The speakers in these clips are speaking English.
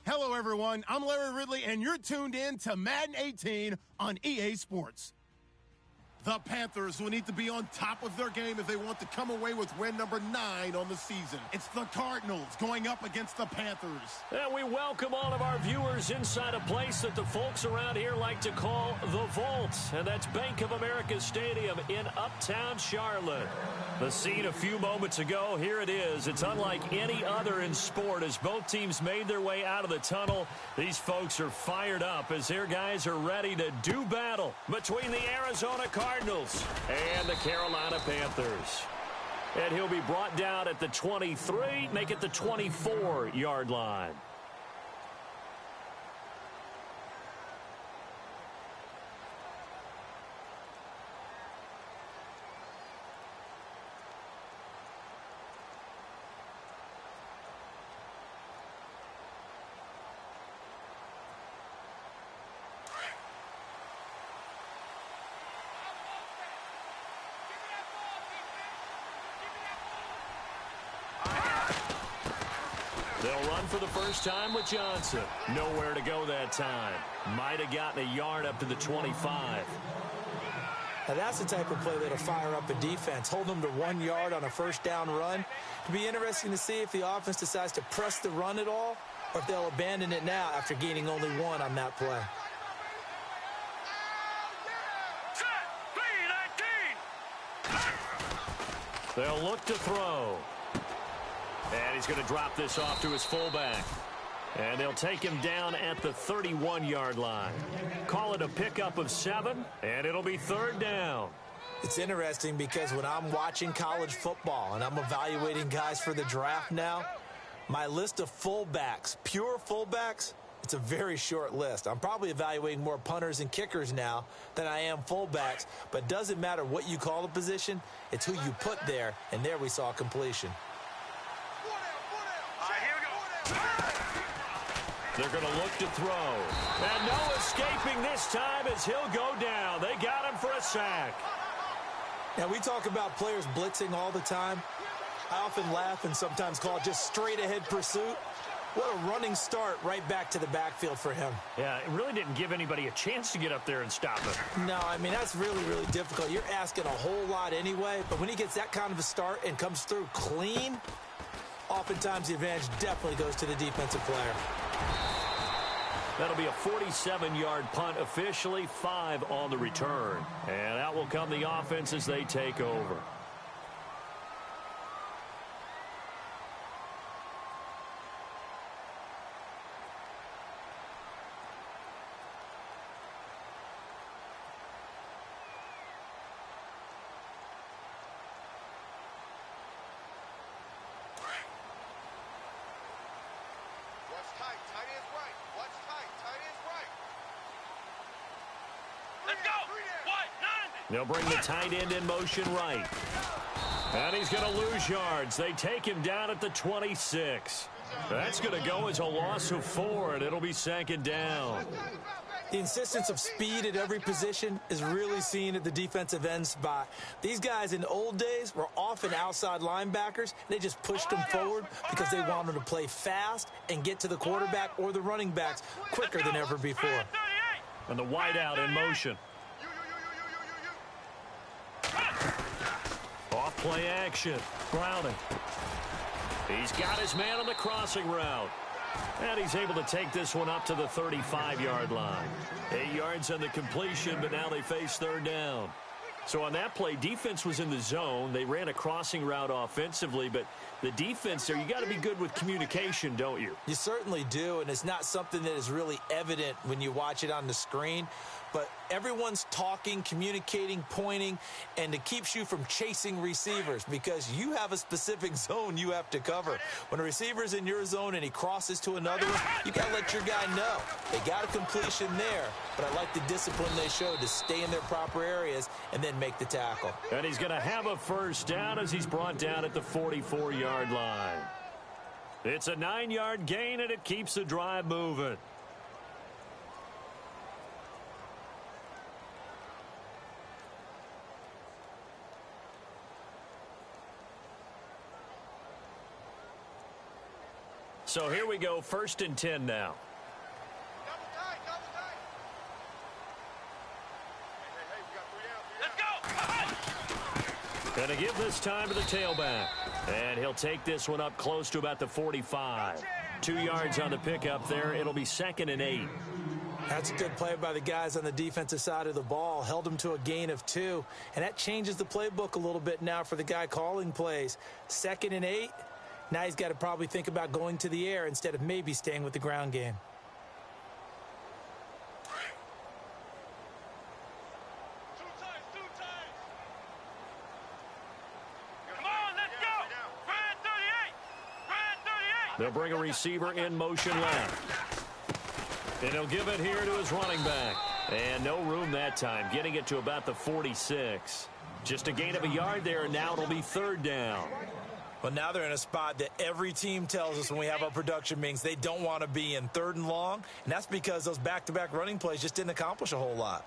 Hello, everyone. I'm Larry Ridley, and you're tuned in to Madden 18 on EA Sports. The Panthers will need to be on top of their game if they want to come away with win number 9 on the season. It's the Cardinals going up against the Panthers. And we welcome all of our viewers inside a place that the folks around here like to call the Vault. And that's Bank of America Stadium in Uptown Charlotte. The scene a few moments ago, here it is. It's unlike any other in sport as both teams made their way out of the tunnel. These folks are fired up as their guys are ready to do battle between the Arizona Cardinals and the Carolina Panthers. And he'll be brought down at the 23, make it the 24-yard line. They'll run for the first time with Johnson. Nowhere to go that time. Might have gotten a yard up to the 25. Now that's the type of play that'll fire up a defense. Hold them to 1 yard on a first down run. It'll be interesting to see if the offense decides to press the run at all or if they'll abandon it now after gaining only 1 on that play. They'll look to throw. And he's going to drop this off to his fullback. And they'll take him down at the 31-yard line. Call it a pickup of 7, and it'll be 3rd down. It's interesting because when I'm watching college football and I'm evaluating guys for the draft now, my list of fullbacks, pure fullbacks, it's a very short list. I'm probably evaluating more punters and kickers now than I am fullbacks, but it doesn't matter what you call the position, it's who you put there, and there we saw completion. They're going to look to throw. And no escaping this time as he'll go down. They got him for a sack. Now, we talk about players blitzing all the time. I often laugh and sometimes call it just straight-ahead pursuit. What a running start right back to the backfield for him. Yeah, it really didn't give anybody a chance to get up there and stop him. No, I mean, that's really, really difficult. You're asking a whole lot anyway, but when he gets that kind of a start and comes through clean, oftentimes the advantage definitely goes to the defensive player. That'll be a 47-yard punt officially, 5 on the return. And out will come the offense as they take over. They'll bring the tight end in motion right. And he's going to lose yards. They take him down at the 26. That's going to go as a loss of 4, and it'll be 2nd down. The insistence of speed at every position is really seen at the defensive end spot. These guys in the old days were often outside linebackers. They just pushed them forward because they wanted to play fast and get to the quarterback or the running backs quicker than ever before. And the wideout in motion. Off play action. Browning. He's got his man on the crossing route. And he's able to take this one up to the 35-yard line. 8 yards on the completion, but now they face 3rd down. So on that play, defense was in the zone. They ran a crossing route offensively, but the defense there, you got to be good with communication, don't you? You certainly do, and it's not something that is really evident when you watch it on the screen. But everyone's talking, communicating, pointing, and it keeps you from chasing receivers because you have a specific zone you have to cover. When a receiver's in your zone and he crosses to another one, you got to let your guy know. They got a completion there, but I like the discipline they showed to stay in their proper areas and then make the tackle. And he's going to have a 1st down as he's brought down at the 44-yard line. It's a 9-yard gain, and it keeps the drive moving. So here we go, 1st and 10 now. Going to give this time to the tailback. And he'll take this one up close to about the 45. 2 yards on the pickup there. It'll be 2nd and 8. That's a good play by the guys on the defensive side of the ball. Held them to a gain of 2. And that changes the playbook a little bit now for the guy calling plays. 2nd and 8. Now he's got to probably think about going to the air instead of maybe staying with the ground game. They'll bring a receiver in motion left. And he'll give it here to his running back. And no room that time, getting it to about the 46. Just a gain of a yard there, and now it'll be 3rd down. Well, now they're in a spot that every team tells us when we have our production meetings they don't want to be in, 3rd and long. And that's because those back-to-back running plays just didn't accomplish a whole lot.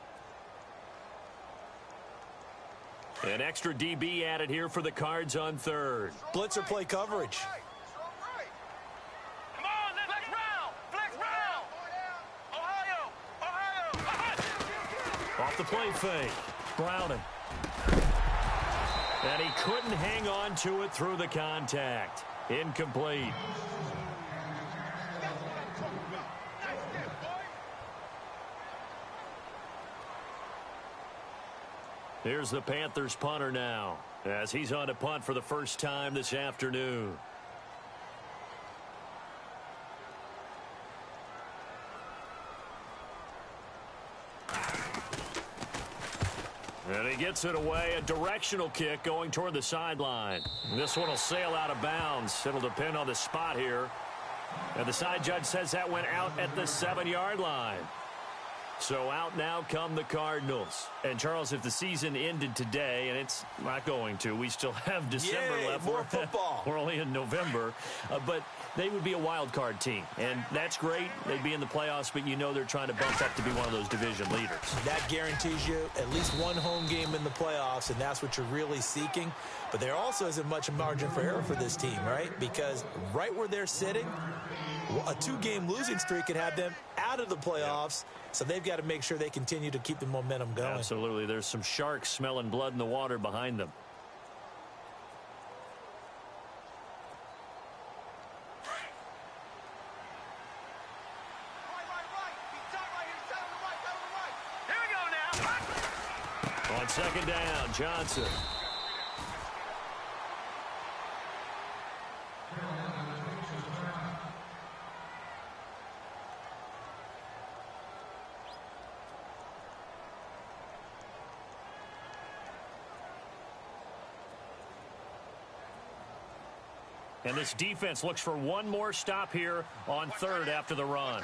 An extra DB added here for the Cards on 3rd. Blitzer play coverage. Off the play fake. Browning. And he couldn't hang on to it through the contact. Incomplete. Here's the Panthers punter now, as he's on to punt for the first time this afternoon. And he gets it away, a directional kick going toward the sideline. This one will sail out of bounds. It'll depend on the spot here. And the side judge says that went out at the 7-yard line. So out now come the Cardinals. And, Charles, if the season ended today, and it's not going to, we still have December left. More football. We're only in November. But they would be a wild card team. And that's great. They'd be in the playoffs, but you know they're trying to bump up to be one of those division leaders. That guarantees you at least one home game in the playoffs, and that's what you're really seeking. But there also isn't much margin for error for this team, right? Because right where they're sitting, a 2-game losing streak could have them out of the playoffs. So they've got to make sure they continue to keep the momentum going. Absolutely. There's some sharks smelling blood in the water behind them. On 2nd down, Johnson. And this defense looks for one more stop here on 3rd after the run.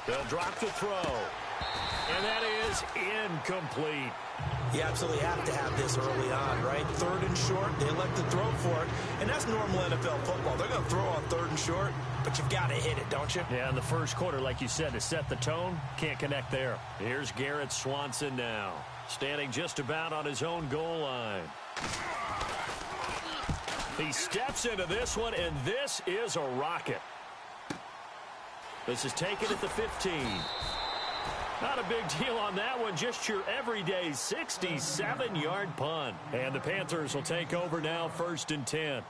They'll drop the throw. And that is incomplete. You absolutely have to have this early on, right? 3rd and short, they elect to throw for it. And that's normal NFL football. They're going to throw on 3rd and short, but you've got to hit it, don't you? Yeah, in the first quarter, like you said, to set the tone, can't connect there. Here's Garrett Swanson now, standing just about on his own goal line. He steps into this one, and this is a rocket. This is taken at the 15. Not a big deal on that one, just your everyday 67-yard punt. And the Panthers will take over now, 1st and 10.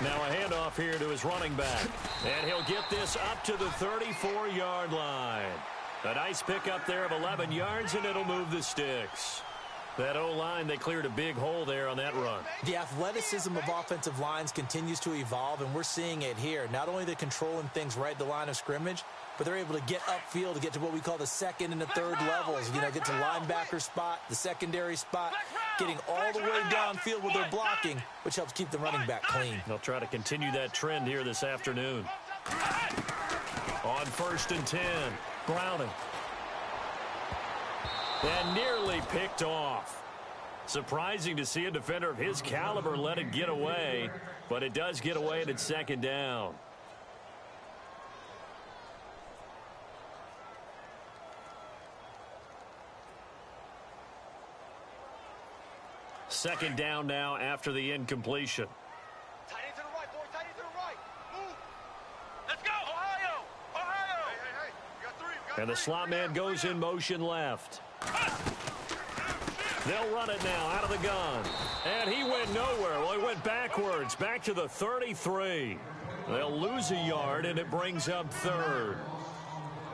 Now a handoff here to his running back. And he'll get this up to the 34-yard line. A nice pickup there of 11 yards, and it'll move the sticks. That O-line, they cleared a big hole there on that run. The athleticism of offensive lines continues to evolve, and we're seeing it here. Not only are they controlling things right at the line of scrimmage, but they're able to get upfield to get to what we call the second and the third levels. You know, get to linebacker spot, the secondary spot, getting all the way downfield with their blocking, which helps keep the running back clean. They'll try to continue that trend here this afternoon. On 1st and 10, Browning. And nearly picked off. Surprising to see a defender of his caliber let it get away, but it does get away and it's 2nd down. Second down now after the incompletion. Tight end to the right, boy. Tight end to the right. Move. Let's go, Ohio. Ohio. Hey. We got three. And the slot man goes in motion left. They'll run it now out of the gun. And he went nowhere. Well, he went backwards, back to the 33. They'll lose a yard, and it brings up 3rd.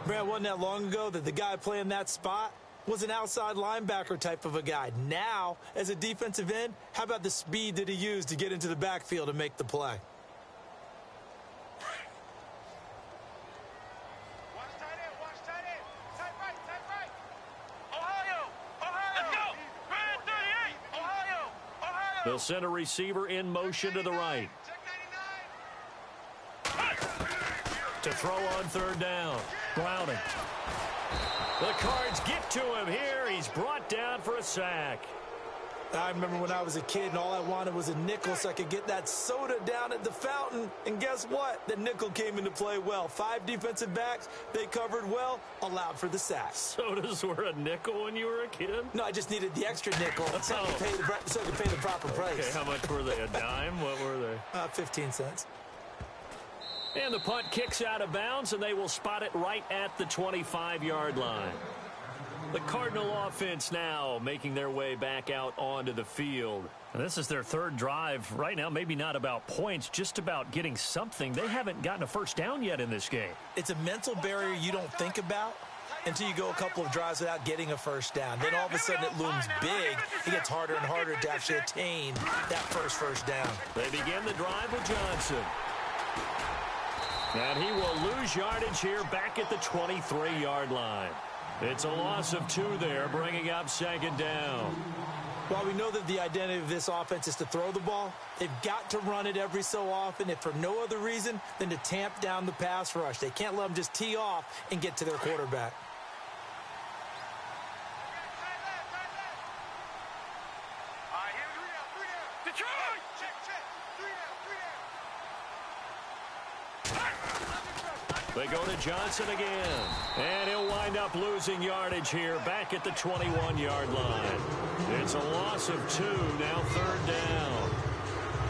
Brad, wasn't that long ago that the guy playing that spot was an outside linebacker type of a guy. Now, as a defensive end, how about the speed that he used to get into the backfield and make the play? Watch tight end. Tight right. Ohio. Let's go. Red 38. Ohio. They'll send a receiver in motion to the right. Check 99. To throw on 3rd down. Browning. The Cards get to him here. He's brought down for a sack. I remember when I was a kid and all I wanted was a nickel so I could get that soda down at the fountain. And guess what? The nickel came into play well. 5 defensive backs, they covered well, allowed for the sacks. Sodas were a nickel when you were a kid? No, I just needed the extra nickel so I could pay the proper price. Okay, how much were they? A dime? What were they? 15 cents. And the punt kicks out of bounds, and they will spot it right at the 25-yard line. The Cardinal offense now making their way back out onto the field. And this is their 3rd drive right now, maybe not about points, just about getting something. They haven't gotten a first down yet in this game. It's a mental barrier you don't think about until you go a couple of drives without getting a first down. Then all of a sudden it looms big. It gets harder and harder to actually attain that first down. They begin the drive with Johnson. And he will lose yardage here back at the 23-yard line. It's a loss of 2 there, bringing up 2nd down. While we know that the identity of this offense is to throw the ball, they've got to run it every so often, if for no other reason than to tamp down the pass rush. They can't let them just tee off and get to their quarterback. All right, here we go. 3 down. Detroit. Check. 3 down. They go to Johnson again. And he'll wind up losing yardage here back at the 21-yard line. It's a loss of 2, now 3rd down.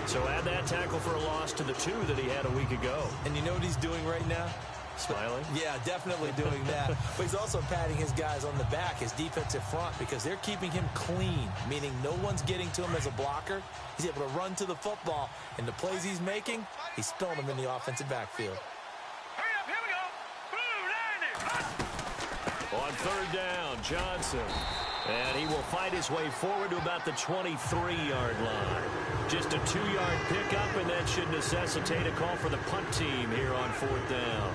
So add that tackle for a loss to the 2 that he had a week ago. And you know what he's doing right now? Smiling? Yeah, definitely doing that. But he's also patting his guys on the back, his defensive front, because they're keeping him clean, meaning no one's getting to him as a blocker. He's able to run to the football, and the plays he's making, he's spilling them in the offensive backfield. On 3rd down, Johnson. And he will fight his way forward to about the 23-yard line. Just a 2-yard pickup, and that should necessitate a call for the punt team here on 4th down.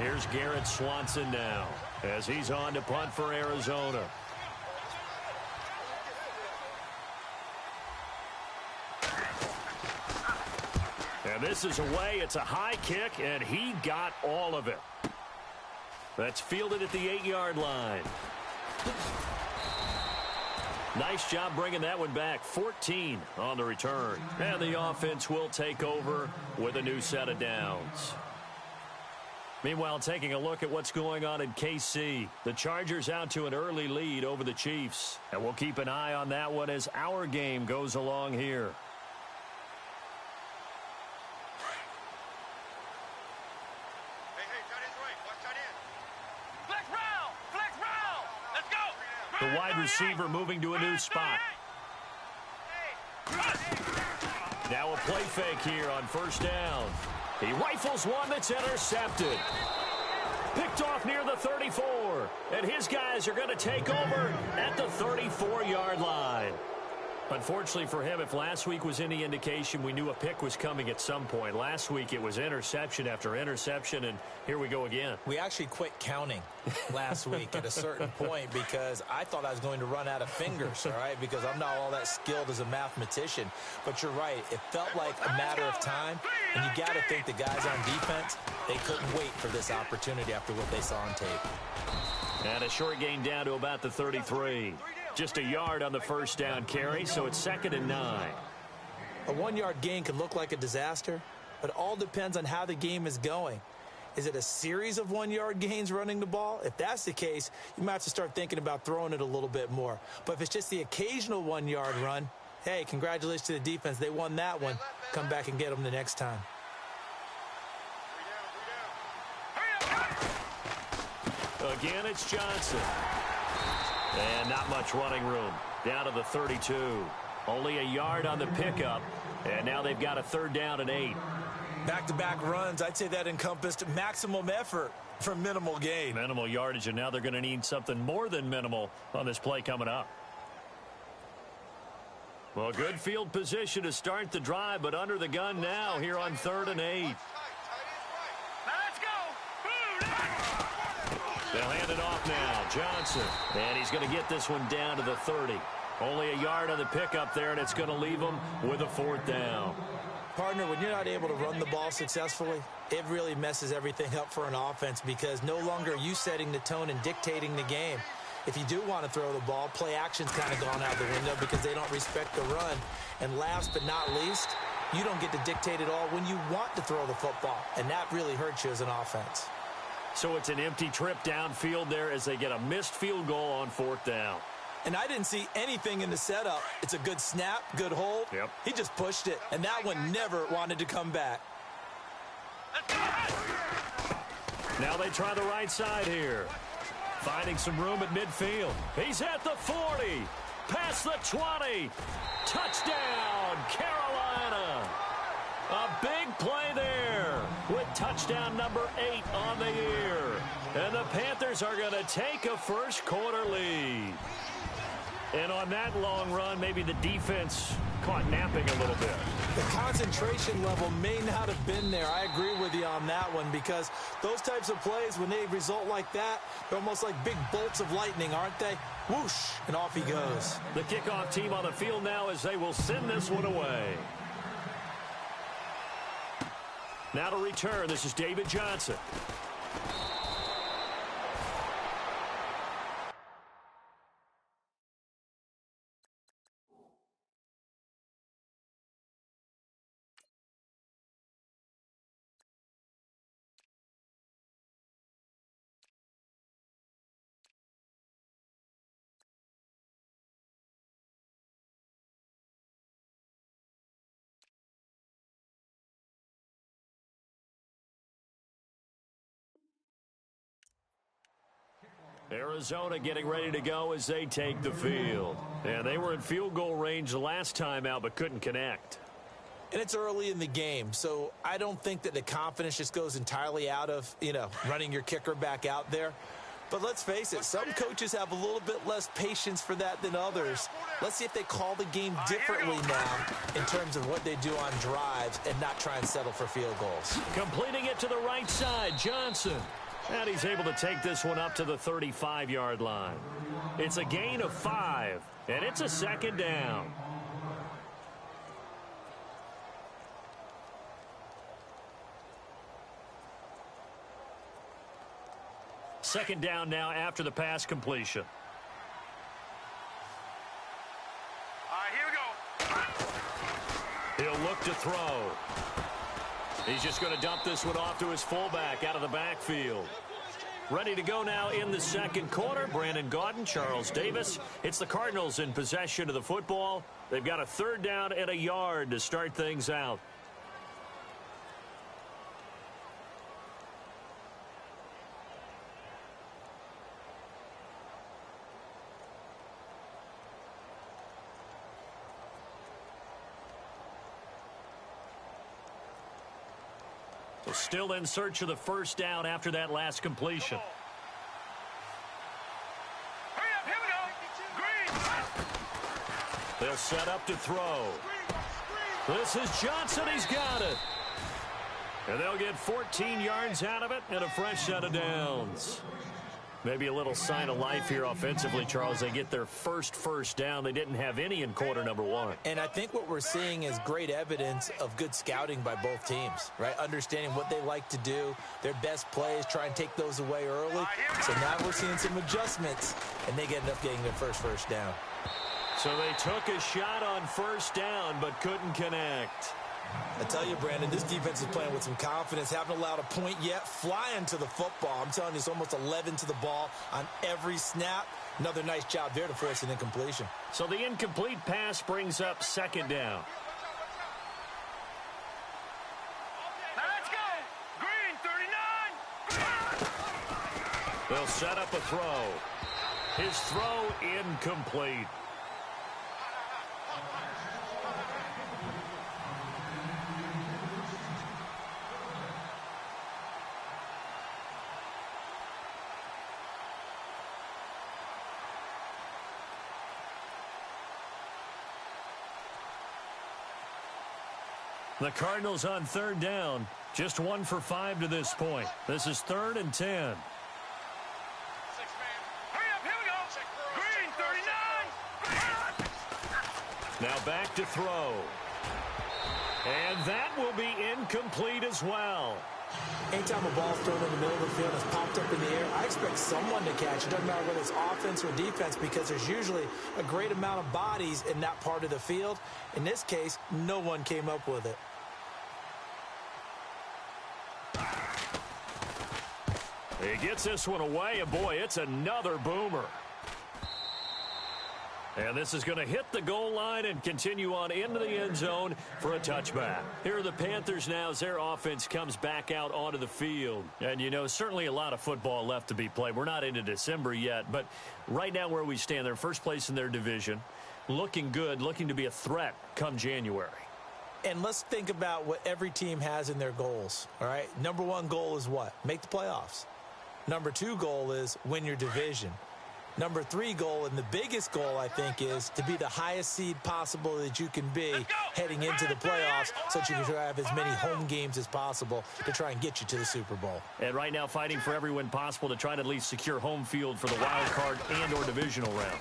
Here's Garrett Swanson now as he's on to punt for Arizona. And this is away. It's a high kick, and he got all of it. That's fielded at the 8-yard line. Nice job bringing that one back. 14 on the return. And the offense will take over with a new set of downs. Meanwhile, taking a look at what's going on in KC. The Chargers out to an early lead over the Chiefs. And we'll keep an eye on that one as our game goes along here. The wide receiver moving to a new spot. Now a play fake here on 1st down. He rifles one that's intercepted. Picked off near the 34. And his guys are going to take over at the 34-yard line. Unfortunately for him, if last week was any indication, we knew a pick was coming at some point. Last week it was interception after interception, and here we go again. We actually quit counting last week at a certain point because I thought I was going to run out of fingers, all right, because I'm not all that skilled as a mathematician. But you're right. It felt like a matter of time, and you got to think the guys on defense, they couldn't wait for this opportunity after what they saw on tape. And a short gain down to about the 33. Just a yard on the first down carry, so it's 2nd and 9. A 1-yard gain can look like a disaster, but it all depends on how the game is going. Is it a series of 1-yard gains running the ball? If that's the case, you might have to start thinking about throwing it a little bit more. But if it's just the occasional 1-yard run, hey, congratulations to the defense. They won that one. Come back and get them the next time. Again, it's Johnson. And not much running room. Down to the 32. Only a yard on the pickup. And now they've got a 3rd down and 8. Back-to-back runs, I'd say that encompassed maximum effort for minimal gain. Minimal yardage, and now they're going to need something more than minimal on this play coming up. Well, good field position to start the drive, but under the gun now here on 3rd and 8. They'll hand it off now. Johnson. And he's going to get this one down to the 30. Only a yard on the pickup there, and it's going to leave him with a 4th down. Partner, when you're not able to run the ball successfully, it really messes everything up for an offense because no longer are you setting the tone and dictating the game. If you do want to throw the ball, play action's kind of gone out the window because they don't respect the run. And last but not least, you don't get to dictate it all when you want to throw the football, and that really hurts you as an offense. So it's an empty trip downfield there as they get a missed field goal on 4th down. And I didn't see anything in the setup. It's a good snap, good hold. Yep. He just pushed it, and that one never wanted to come back. Now they try the right side here. Finding some room at midfield. He's at the 40. Past the 20. Touchdown, Carolina. A big play there with touchdown number 8 on the year. And the Panthers are going to take a first quarter lead. And on that long run, maybe the defense caught napping a little bit. The concentration level may not have been there. I agree with you on that one because those types of plays, when they result like that, they're almost like big bolts of lightning, aren't they? Whoosh, and off he goes. The kickoff team on the field now as they will send this one away. Now to return, this is David Johnson. Arizona getting ready to go as they take the field. And they were in field goal range the last time out but couldn't connect. And it's early in the game, so I don't think that the confidence just goes entirely out of, running your kicker back out there. But let's face it, some coaches have a little bit less patience for that than others. Let's see if they call the game differently now in terms of what they do on drives and not try and settle for field goals. Completing it to the right side, Johnson. And he's able to take this one up to the 35-yard line. It's a gain of 5, and it's a 2nd down. Second down now after the pass completion. All right, here we go. He'll look to throw. He's just going to dump this one off to his fullback out of the backfield. Ready to go now in the second quarter. Brandon Gaudin, Charles Davis. It's the Cardinals in possession of the football. They've got a 3rd down and a yard to start things out. So still in search of the first down after that last completion. They'll set up to throw. This is Johnson. He's got it. And they'll get 14 yards out of it and a fresh set of downs. Maybe a little sign of life here offensively, Charles. They get their first down. They didn't have any in quarter number one. And I think what we're seeing is great evidence of good scouting by both teams, right? Understanding what they like to do, their best plays, try and take those away early. So now we're seeing some adjustments, and they end up getting their first down. So they took a shot on first down but couldn't connect. I tell you, Brandon, this defense is playing with some confidence. Haven't allowed a point yet. Flying to the football. I'm telling you, it's almost 11 to the ball on every snap. Another nice job there to force an incompletion. So the incomplete pass brings up second down. Let's go. Green, 39. They'll set up a throw. His throw incomplete. The Cardinals on third down. Just 1 for 5 to this point. This is 3rd and 10. Hurry up, here we go. Green, 39. Now back to throw. And that will be incomplete as well. Anytime a ball's thrown in the middle of the field and it's popped up in the air, I expect someone to catch it. Doesn't matter whether it's offense or defense, because there's usually a great amount of bodies in that part of the field. In this case, no one came up with it. He gets this one away, and boy, it's another boomer. And this is going to hit the goal line and continue on into the end zone for a touchback. Here are the Panthers now as their offense comes back out onto the field. And, you know, certainly a lot of football left to be played. We're not into December yet, but right now where we stand, they're first place in their division, looking good, looking to be a threat come January. And let's think about what every team has in their goals, all right? Number 1 goal is what? Make the playoffs. Number 2 goal is win your division. Number 3 goal, and the biggest goal, I think, is to be the highest seed possible that you can be heading into the playoffs so that you can have as many home games as possible to try and get you to the Super Bowl. And right now fighting for every win possible to try to at least secure home field for the wild card and or divisional round.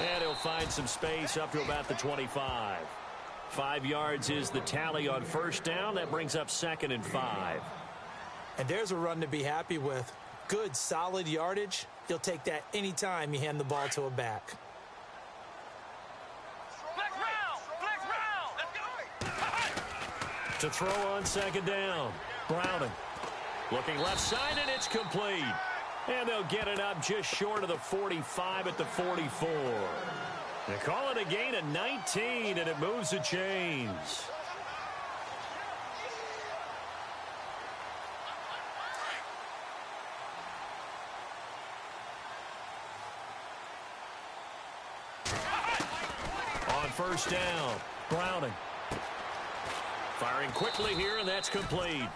And he'll find some space up to about the 25. 5 yards is the tally on first down. That brings up 2nd and 5. And there's a run to be happy with. Good, solid yardage. You'll take that anytime you hand the ball to a back. Flex round. Let's go. To throw on 2nd down. Browning. Looking left side, and it's complete. And they'll get it up just short of the 45 at the 44. They call it a gain of 19, and it moves the chains. First down, Browning. Firing quickly here, and that's complete.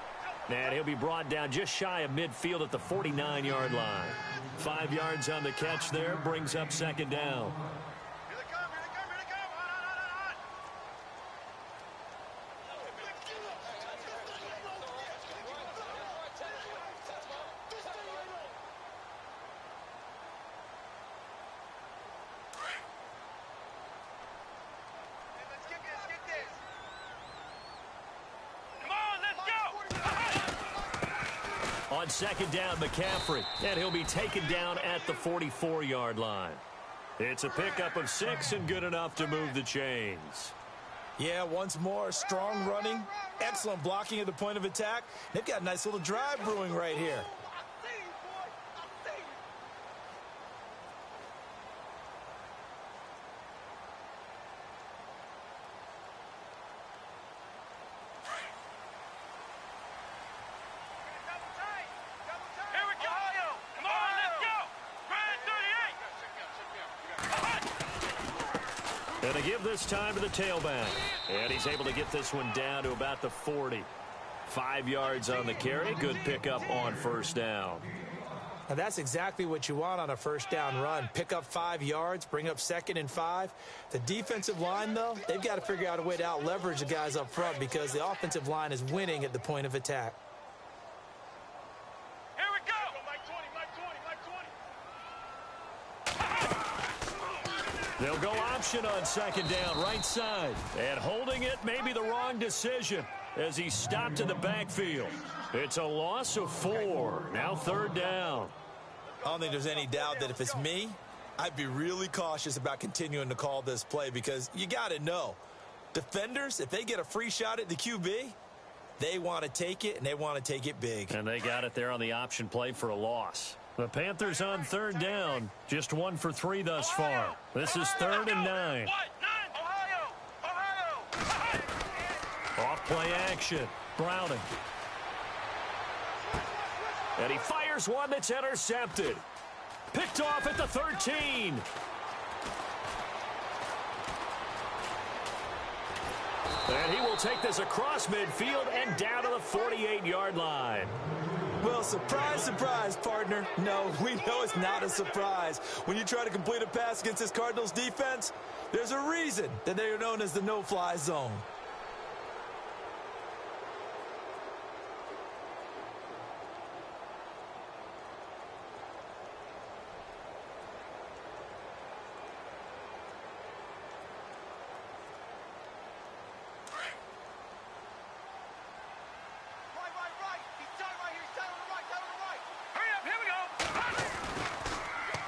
And he'll be brought down just shy of midfield at the 49-yard line. 5 yards on the catch there, brings up 2nd down. Here they come, here they come, here they come. On. Let's get this. Come on, let's go. On 2nd down, McCaffrey, and he'll be taken down at the 44-yard line. It's a pickup of 6 and good enough to move the chains. Yeah, once more, strong running, excellent blocking at the point of attack. They've got a nice little drive brewing right here. And they give this time to the tailback. And he's able to get this one down to about the 40. 5 yards on the carry. Good pickup on first down. Now, that's exactly what you want on a first down run. Pick up 5 yards, bring up 2nd and 5. The defensive line, though, they've got to figure out a way to out-leverage the guys up front because the offensive line is winning at the point of attack. Here we go. Mike 20. They'll go option on 2nd down, right side. And holding it may be the wrong decision as he stopped in the backfield. It's a loss of 4. Now 3rd down. I don't think there's any doubt that if it's me, I'd be really cautious about continuing to call this play because you got to know, defenders, if they get a free shot at the QB, they want to take it, and they want to take it big. And they got it there on the option play for a loss. The Panthers on 3rd down, just 1 for 3 thus far. This is 3rd and 9. Off play action, Browning. And he fires one that's intercepted. Picked off at the 13. And he will take this across midfield and down to the 48-yard line. Well, surprise, surprise, partner. No, we know it's not a surprise. When you try to complete a pass against this Cardinals defense, there's a reason that they are known as the no-fly zone.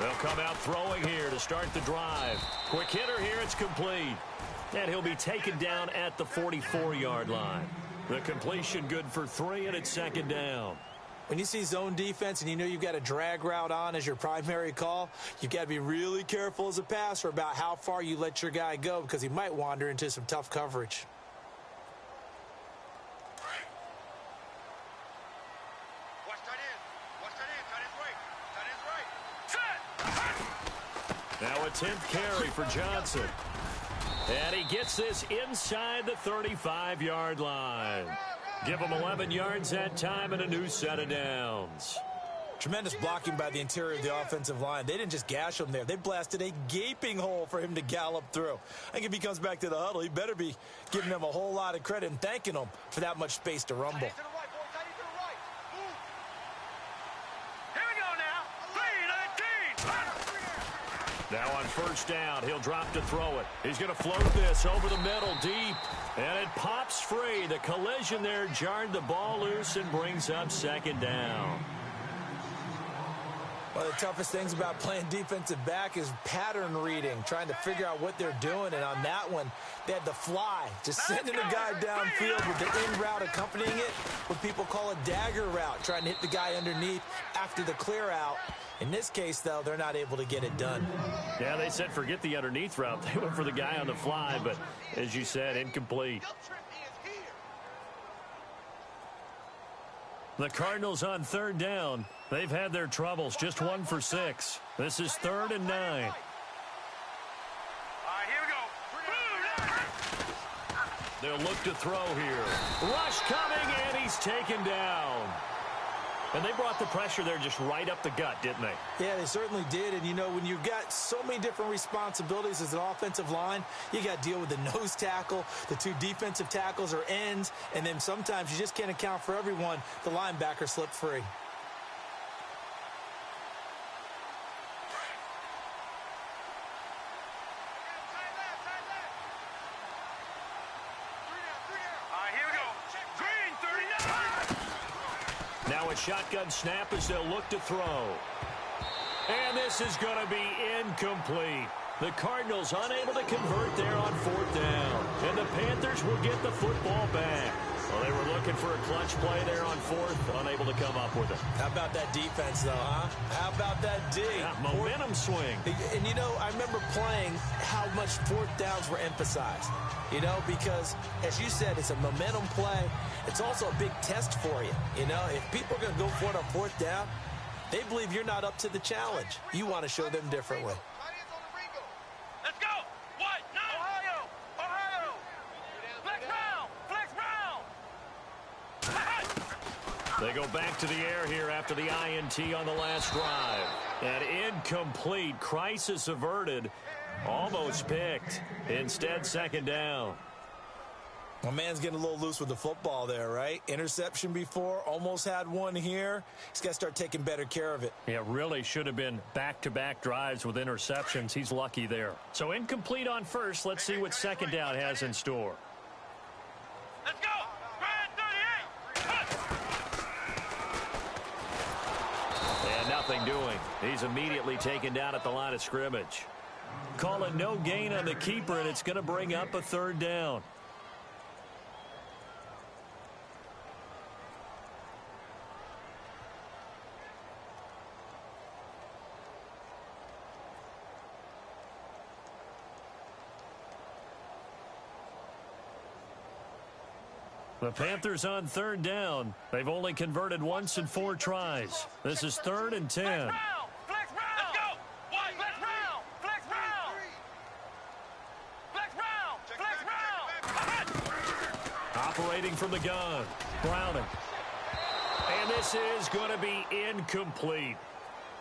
They'll come out throwing here to start the drive. Quick hitter here, it's complete. And he'll be taken down at the 44-yard line. The completion good for 3, and it's 2nd down. When you see zone defense and you know you've got a drag route on as your primary call, you've got to be really careful as a passer about how far you let your guy go because he might wander into some tough coverage. Now a 10th carry for Johnson. And he gets this inside the 35-yard line. Give him 11 yards that time and a new set of downs. Tremendous blocking by the interior of the offensive line. They didn't just gash him there. They blasted a gaping hole for him to gallop through. I think if he comes back to the huddle, he better be giving them a whole lot of credit and thanking them for that much space to rumble. Now on 1st down, he'll drop to throw it. He's going to float this over the middle deep. And it pops free. The collision there jarred the ball loose and brings up 2nd down. One of the toughest things about playing defensive back is pattern reading, trying to figure out what they're doing. And on that one, they had the fly, just sending a guy downfield with the in route accompanying it, what people call a dagger route, trying to hit the guy underneath after the clear out. In this case, though, they're not able to get it done. Yeah, they said forget the underneath route. They went for the guy on the fly, but as you said, incomplete. The Cardinals on 3rd down. They've had their troubles, just 1 for 6. This is 3rd and 9. All right, here we go. They'll look to throw here. Rush coming, and he's taken down. And they brought the pressure there just right up the gut, didn't they? Yeah, they certainly did. And, you know, when you've got so many different responsibilities as an offensive line, you got to deal with the nose tackle, the 2 defensive tackles or ends, and then sometimes you just can't account for everyone. The linebacker slipped free. Now a shotgun snap as they'll look to throw. And this is going to be incomplete. The Cardinals unable to convert there on 4th down. And the Panthers will get the football back. Well, they were looking for a clutch play there on 4th, unable to come up with it. How about that defense, though, huh? How about that D? Yeah, momentum swing. And, you know, I remember playing how much 4th downs were emphasized. You know, because, as you said, it's a momentum play. It's also a big test for you. You know, if people are going to go for it on 4th down, they believe you're not up to the challenge. You want to show them differently. Let's go. What? No. Ohio. Flex Brown. They go back to the air here after the INT on the last drive. And incomplete. Crisis averted. Almost picked. Instead, second down. My man's getting a little loose with the football there, right? Interception before, almost had one here. He's got to start taking better care of it. Yeah, really should have been back-to-back drives with interceptions. He's lucky there. So incomplete on first. Let's see what second down has in store. Let's go! Grand 38! And nothing doing. He's immediately taken down at the line of scrimmage. Call it no gain on the keeper, and it's going to bring up a third down. The Panthers on third down. They've only converted once in 4 tries. This is 3rd and 10. Flex round! Flex round! Let's go! One, flex round! Flex round! Flex round! Flex round! Operating from the gun. Browning. And this is going to be incomplete.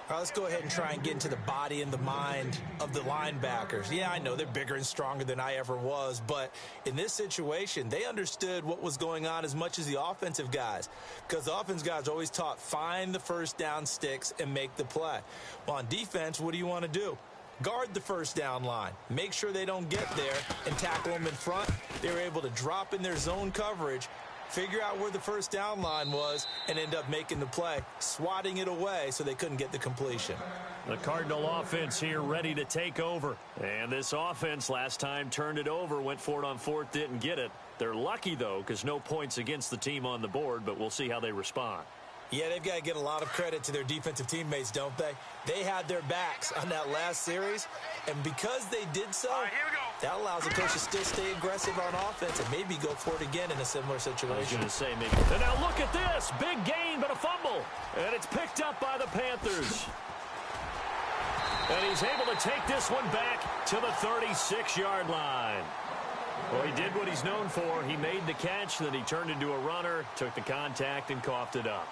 All right, let's go ahead and try and get into the body and the mind of the linebackers. Yeah, I know they're bigger and stronger than I ever was, but in this situation, they understood what was going on as much as the offensive guys, because the offensive guys are always taught, find the first down sticks and make the play. Well, on defense, what do you want to do? Guard the first down line. Make sure they don't get there and tackle them in front. They were able to drop in their zone coverage, figure out where the first down line was, and end up making the play, swatting it away so they couldn't get the completion. The Cardinal offense here ready to take over. And this offense last time turned it over, went for it on 4th, didn't get it. They're lucky, though, because no points against the team on the board, but we'll see how they respond. Yeah, they've got to get a lot of credit to their defensive teammates, don't they? They had their backs on that last series, and because they did so, All right, here we go. that allows the coach to still stay aggressive on offense and maybe go for it again in a similar I was situation. going to say maybe. And now look at this. Big gain, but a fumble. And it's picked up by the Panthers. And he's able to take this one back to the 36-yard line. Well, he did what he's known for. He made the catch, then he turned into a runner, took the contact, and coughed it up.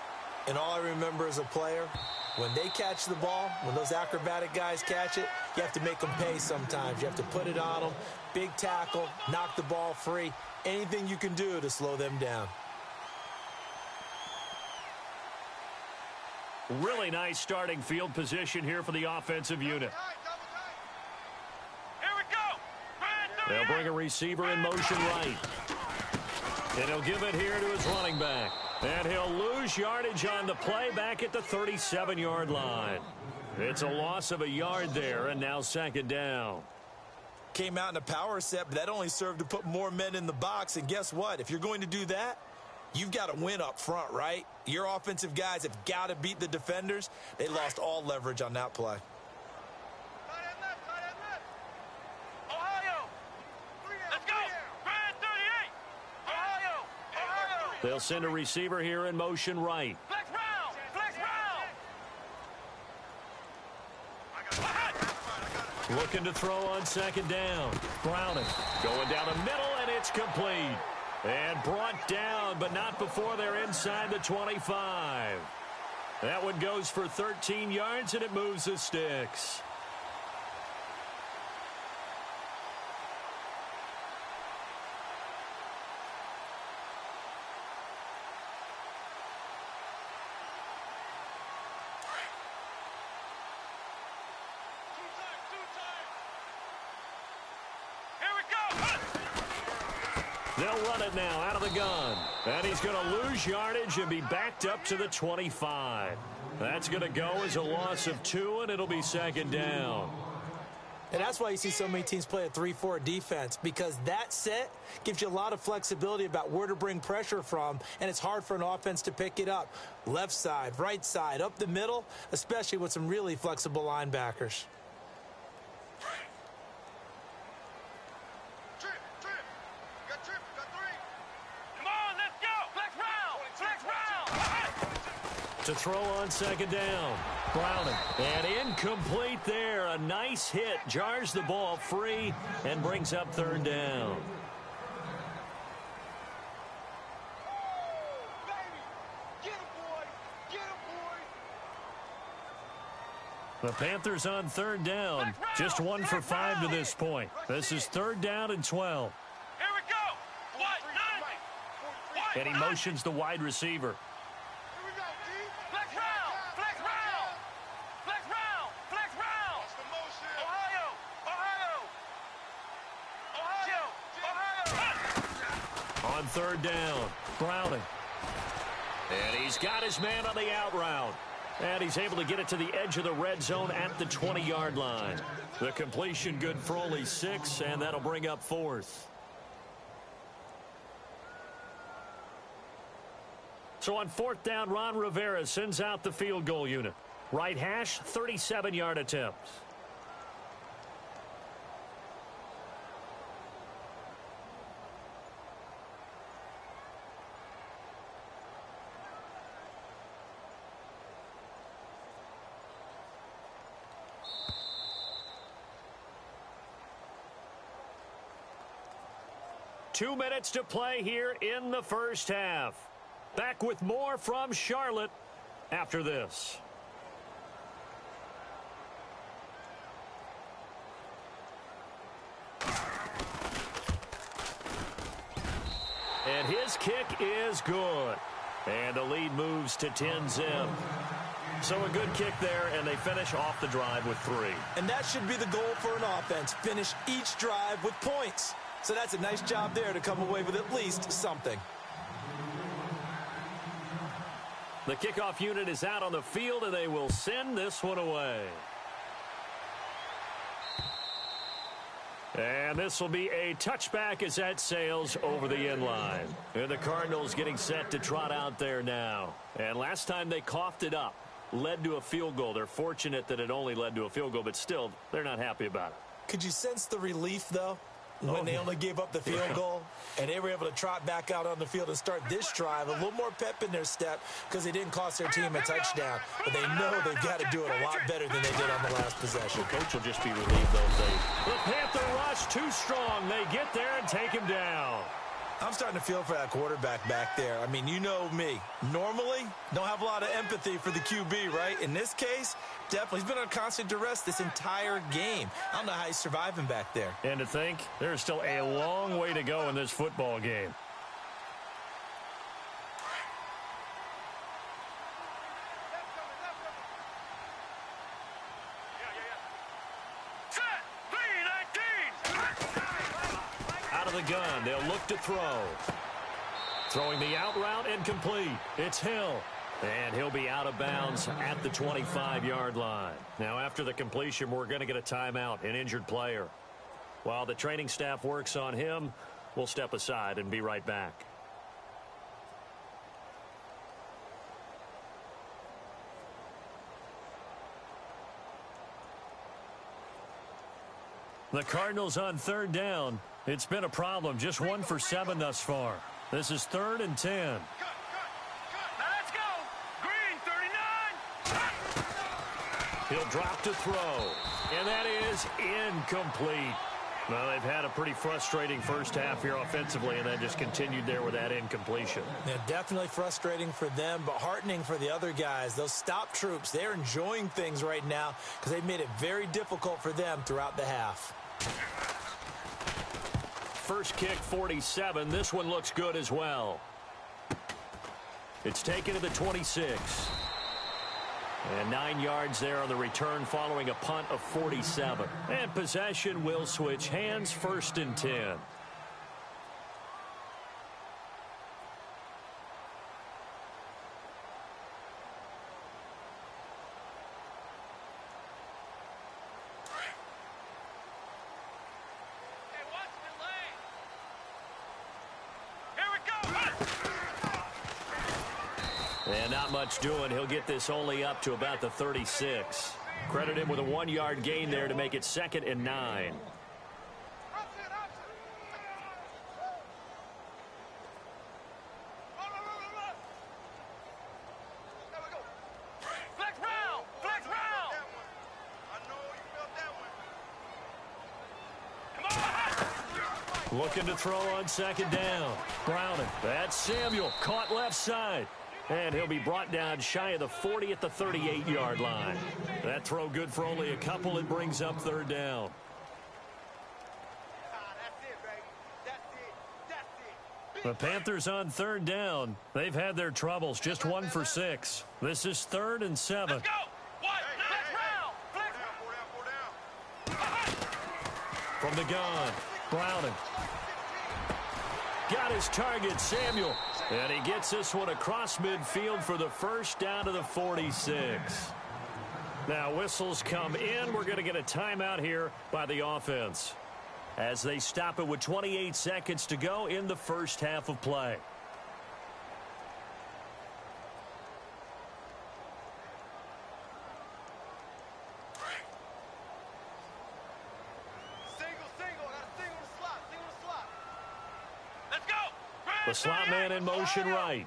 And all I remember as a player, when they catch the ball, when those acrobatic guys catch it, you have to make them pay sometimes. You have to put it on them, big tackle, knock the ball free, anything you can do to slow them down. Really nice starting field position here for the offensive unit. Here we go! Grand 38! They'll bring a receiver in motion right. And he'll give it here to his running back. And he'll lose yardage on the play back at the 37-yard line. It's a loss of a yard there, and now second down. Came out in a power set, but that only served to put more men in the box. And guess what? If you're going to do that, you've got to win up front, right? Your offensive guys have got to beat the defenders. They lost all leverage on that play. Ohio! Let's go! Grand 38! Ohio! Ohio! They'll send a receiver here in motion right. Flex round! Flex round! Looking to throw on second down. Browning going down the middle, and it's complete. And brought down, but not before they're inside the 25. That one goes for 13 yards, and it moves the sticks. They'll run it now out of the gun. And he's going to lose yardage and be backed up to the 25. That's going to go as a loss of 2, and it'll be second down. And that's why you see so many teams play a 3-4 defense, because that set gives you a lot of flexibility about where to bring pressure from, and it's hard for an offense to pick it up. Left side, right side, up the middle, especially with some really flexible linebackers. To throw on second down. Browning. And incomplete there. A nice hit. Jars the ball free and brings up third down. The Panthers on third down. Just 1 for 5 to this point. This is third down and 12. Here we go. What? And he motions the wide receiver. Flex round. Flex round. Flex round. Flex round. Ohio. On third down, Browning. And he's got his man on the out route. And he's able to get it to the edge of the red zone at the 20-yard line. The completion good for only 6, and that'll bring up 4th. So on 4th down, Ron Rivera sends out the field goal unit. Right hash, 37-yard attempt. Two minutes to play here in the first half. Back with more from Charlotte after this. And his kick is good. And the lead moves to 10-zip. So a good kick there, and they finish off the drive with 3. And that should be the goal for an offense. Finish each drive with points. So that's a nice job there to come away with at least something. The kickoff unit is out on the field, and they will send this one away. And this will be a touchback as that sails over the end line. And the Cardinals getting set to trot out there now. And last time they coughed it up, led to a field goal. They're fortunate that it only led to a field goal, but still, they're not happy about it. Could you sense the relief, though? When they only gave up the field goal, and they were able to trot back out on the field and start this drive, a little more pep in their step because they didn't cost their team a touchdown. But they know they've got to do it a lot better than they did on the last possession. The coach will just be relieved, though. The Panther rush too strong. They get there and take him down. I'm starting to feel for that quarterback back there. I mean, you know me. Normally, don't have a lot of empathy for the QB, right? In this case, definitely. He's been on constant duress this entire game. I don't know how he's surviving back there. And to think, there's still a long way to go in this football game. The gun, they'll look to throw. Throwing the out route incomplete. It's Hill. And he'll be out of bounds at the 25-yard line. Now, after the completion, we're going to get a timeout, an injured player. While the training staff works on him, we'll step aside and be right back. The Cardinals on third down. It's been a problem. Just 1 for 7 thus far. This is 3rd and 10. Now let's go. Green, 39. He'll drop to throw. And that is incomplete. Well, they've had a pretty frustrating first half here offensively, and then just continued there with that incompletion. Yeah, definitely frustrating for them, but heartening for the other guys. Those stop troops, they're enjoying things right now because they've made it very difficult for them throughout the half. First kick, 47. This one looks good as well. It's taken to the 26. And 9 yards there on the return following a punt of 47. And possession will switch hands, 1st and 10. And not much doing. He'll get this only up to about the 36. Credit him with a 1-yard gain there to make it 2nd and 9. Looking to throw on 2nd down. Browning. That's Samuel. Caught left side. And he'll be brought down shy of the 40 at the 38-yard line. That throw good for only a couple. It brings up third down. The Panthers on third down. They've had their troubles. Just 1 for 6. This is 3rd and 7. Let's go. From the gun, Browning. Got his target, Samuel. And he gets this one across midfield for the first down to the 46. Now whistles come in. We're going to get a timeout here by the offense as they stop it with 28 seconds to go in the first half of play. The slot man in motion right.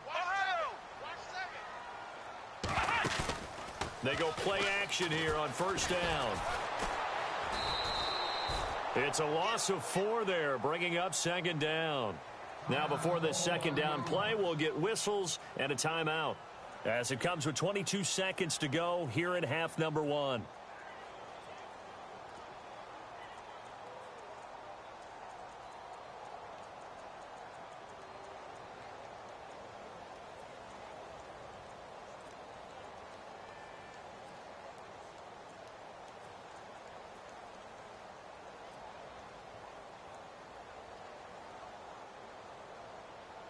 They go play action here on first down. It's a loss of 4 there, bringing up second down. Now before this second down play, we'll get whistles and a timeout as it comes with 22 seconds to go here in half number 1.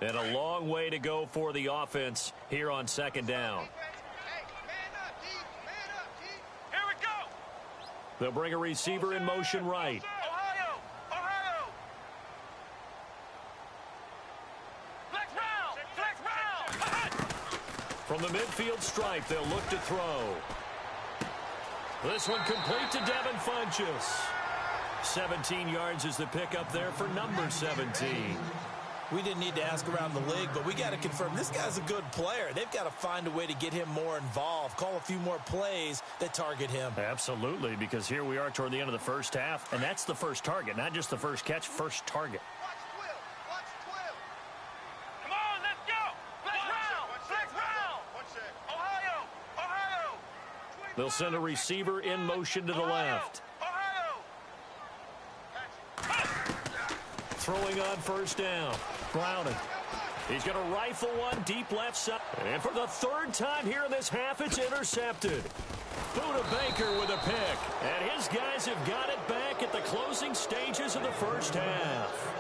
And a long way to go for the offense here on second down. Here we go. They'll bring a receiver in motion right. Ohio. Flex round. From the midfield stripe, they'll look to throw. This one complete to Devin Funchess. 17 yards is the pickup there for number 17. We didn't need to ask around the league, but we got to confirm this guy's a good player. They've got to find a way to get him more involved, call a few more plays that target him. Absolutely, because here we are toward the end of the first half, and that's the first target, not just the first catch, first target. Watch Twill. Come on, let's go. Flex round. Ohio. They'll send a receiver in motion to the left. Throwing on first down. Browning. He's going to rifle one deep left side. And for the 3rd time here in this half, it's intercepted. Buda Baker with a pick. And his guys have got it back at the closing stages of the first half.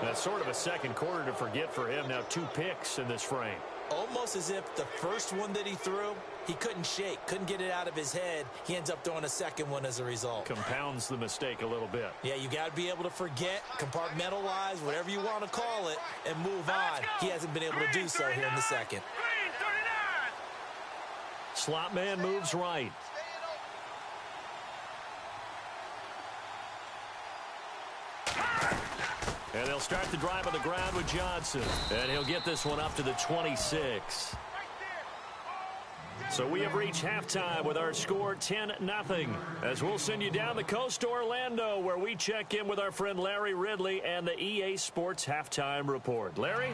That's sort of a second quarter to forget for him. Now 2 picks in this frame. Almost as if the first one that he threw, he couldn't shake, couldn't get it out of his head. He ends up throwing a second one as a result. Compounds the mistake a little bit. Yeah, you got to be able to forget, compartmentalize, whatever you want to call it, and move on. He hasn't been able to do so here in the second. Slot man moves right. And they'll start the drive on the ground with Johnson. And he'll get this one up to the 26. So we have reached halftime with our score 10-0. As we'll send you down the coast to Orlando, where we check in with our friend Larry Ridley and the EA Sports Halftime Report. Larry?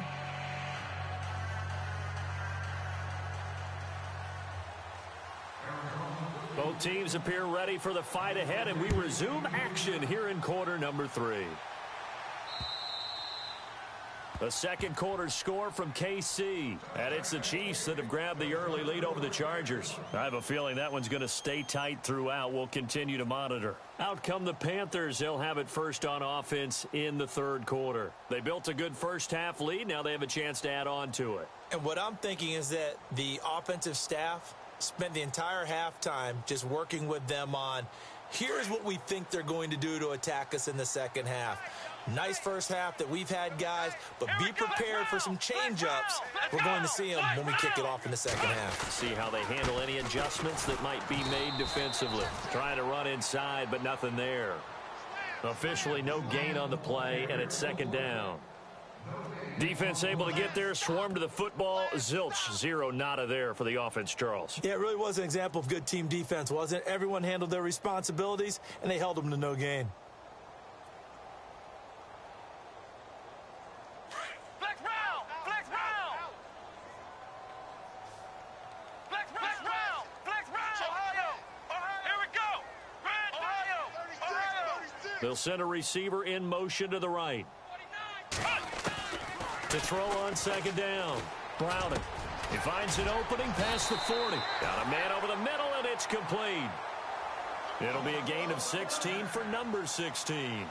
Both teams appear ready for the fight ahead, and we resume action here in quarter number 3. The second quarter score from KC. And it's the Chiefs that have grabbed the early lead over the Chargers. I have a feeling that one's going to stay tight throughout. We'll continue to monitor. Out come the Panthers. They'll have it first on offense in the 3rd quarter. They built a good first half lead. Now they have a chance to add on to it. And what I'm thinking is that the offensive staff spent the entire halftime just working with them on, here's what we think they're going to do to attack us in the second half. Nice first half that we've had, guys, but be prepared for some change-ups. We're going to see them when we kick it off in the second half. See how they handle any adjustments that might be made defensively. Trying to run inside, but nothing there. Officially no gain on the play, and it's second down. Defense able to get there, swarm to the football. Zilch, 0 nada there for the offense, Charles. Yeah, it really was an example of good team defense, wasn't it? Everyone handled their responsibilities, and they held them to no gain. They'll send a receiver in motion to the right. To throw on second down. Browning. He finds an opening past the 40. Got a man over the middle, and it's complete. It'll be a gain of 16 for number 16.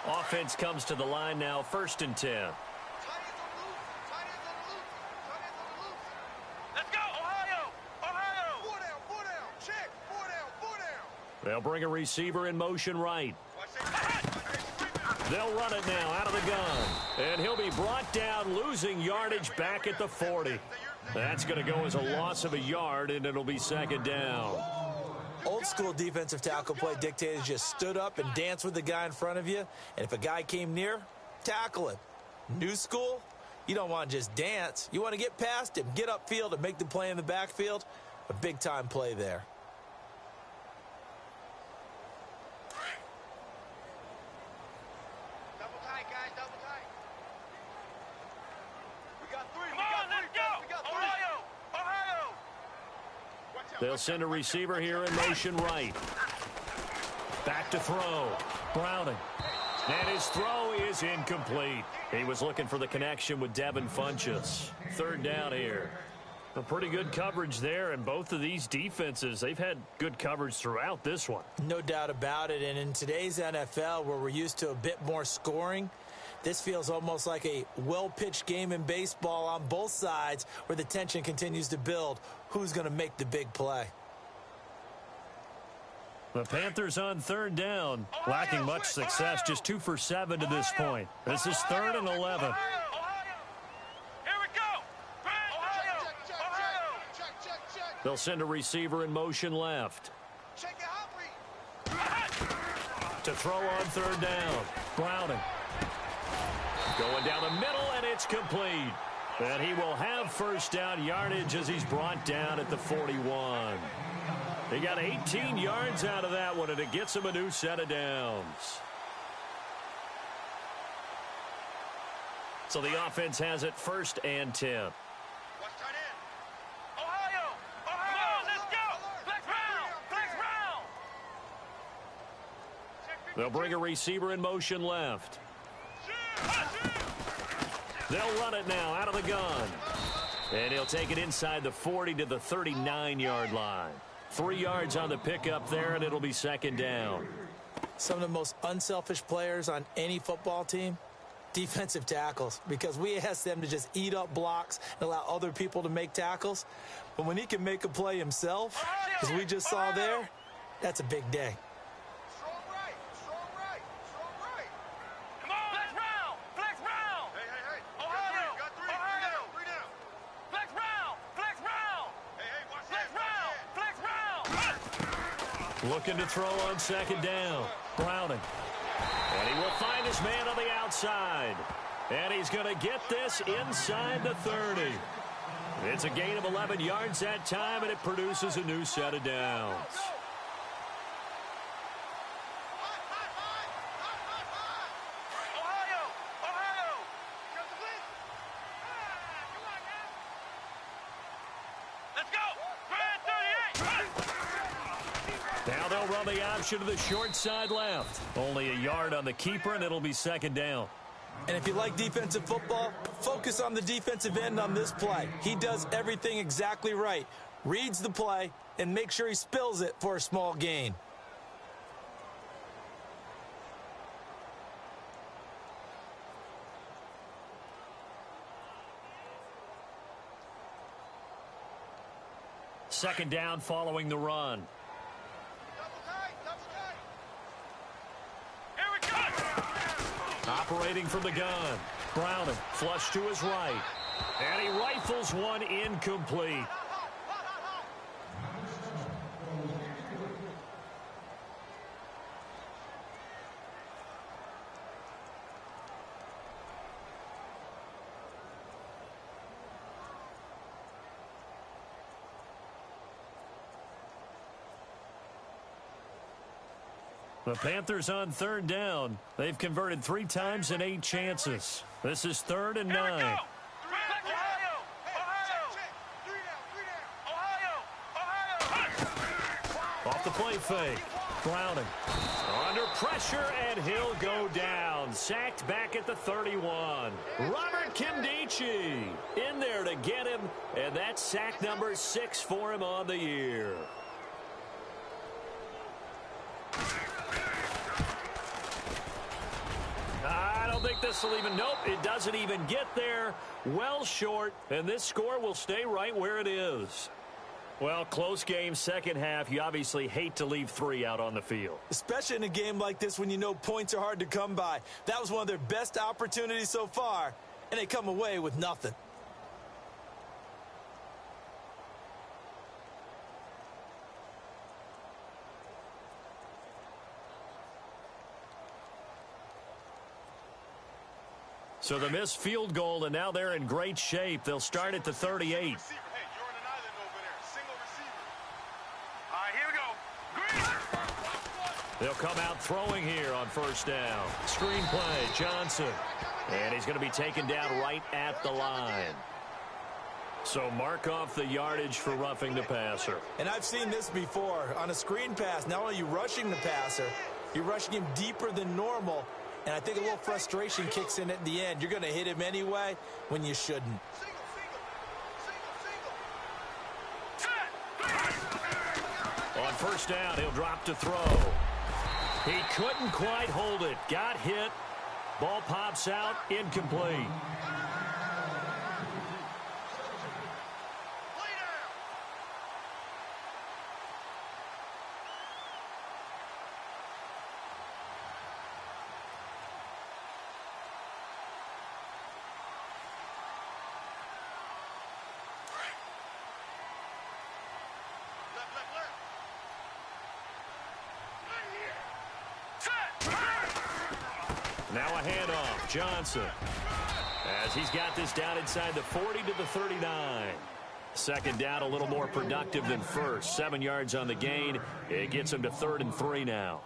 Offense comes to the line now, 1st and 10. Let's go, Ohio! Ohio! 4 down, check, 4 down. They'll bring a receiver in motion right. They'll run it now out of the gun. And he'll be brought down, losing yardage back at the 40. That's going to go as a loss of a yard, and it'll be 2nd down. Old school defensive tackle play dictated just stood up and danced with the guy in front of you. And if a guy came near, tackle him. New school, you don't want to just dance. You want to get past him, get upfield, and make the play in the backfield. A big-time play there. Double tight, guys, double tight. We got 3. Come on, let's go! Ohio! They'll send a receiver here in motion right. Back to throw. Browning. And his throw is incomplete. He was looking for the connection with Devin Funchess. 3rd down here. A pretty good coverage there, and both of these defenses, they've had good coverage throughout this one. No doubt about it, and in today's NFL, where we're used to a bit more scoring, this feels almost like a well-pitched game in baseball on both sides where the tension continues to build. Who's going to make the big play? The Panthers on 3rd down, lacking much success, just 2 for 7 to this point. This is 3rd and 11. Here we go! Check. They'll send a receiver in motion left. Check it out, To throw on 3rd down. Browning. Going down the middle, and it's complete. And he will have 1st down yardage as he's brought down at the 41. He got 18 yards out of that one, and it gets him a new set of downs. So the offense has it 1st and 10. Watch tight end. Ohio! Let's go! Flex round! They'll bring a receiver in motion left. They'll run it now out of the gun. And he'll take it inside the 40 to the 39-yard line. 3 yards on the pickup there, and it'll be 2nd down. Some of the most unselfish players on any football team, defensive tackles, because we ask them to just eat up blocks and allow other people to make tackles. But when he can make a play himself, as we just saw there, that's a big day. Strong right. Come on, flex round. Hey. Ohio! Got 3 down. Flex round. Hey, watch flex round. Looking to throw on 2nd down. Browning. And he will find his man on the outside. And he's going to get this inside the 30. It's a gain of 11 yards that time, and it produces a new set of downs. Ohio! Let's go! Grand 38! Now they'll run the option to the short side left. Only a yard on the keeper, and it'll be 2nd down. And if you like defensive football, focus on the defensive end on this play. He does everything exactly right. Reads the play and makes sure he spills it for a small gain. Second down following the run. Double tight. Here we go! Operating from the gun. Browning, flush to his right. And he rifles one incomplete. The Panthers on 3rd down. They've converted 3 times in 8 chances. This is 3rd and 9. Ohio! Off the play fake. Browning. Under pressure, and he'll go down. Sacked back at the 31. Robert Kimdichie in there to get him, and that's sack number 6 for him on the year. I don't think this will even, nope, it doesn't even get there. Well short, and this score will stay right where it is. Well, close game, second half. You obviously hate to leave 3 out on the field. Especially in a game like this when you know points are hard to come by. That was one of their best opportunities so far, and they come away with nothing. So the missed field goal, and now they're in great shape. They'll start at the 38. They'll come out throwing here on first down. Screen play, Johnson. And he's going to be taken down right at the line. So mark off the yardage for roughing the passer. And I've seen this before. On a screen pass, not only are you rushing the passer, you're rushing him deeper than normal. And I think a little frustration kicks in at the end. You're going to hit him anyway when you shouldn't. On first down, he'll drop to throw. He couldn't quite hold it. Got hit. Ball pops out. Incomplete. Now a handoff, Johnson, as he's got this down inside the 40 to the 39. Second down, a little more productive than first. 7 yards on the gain. It gets him to 3rd and 3 now.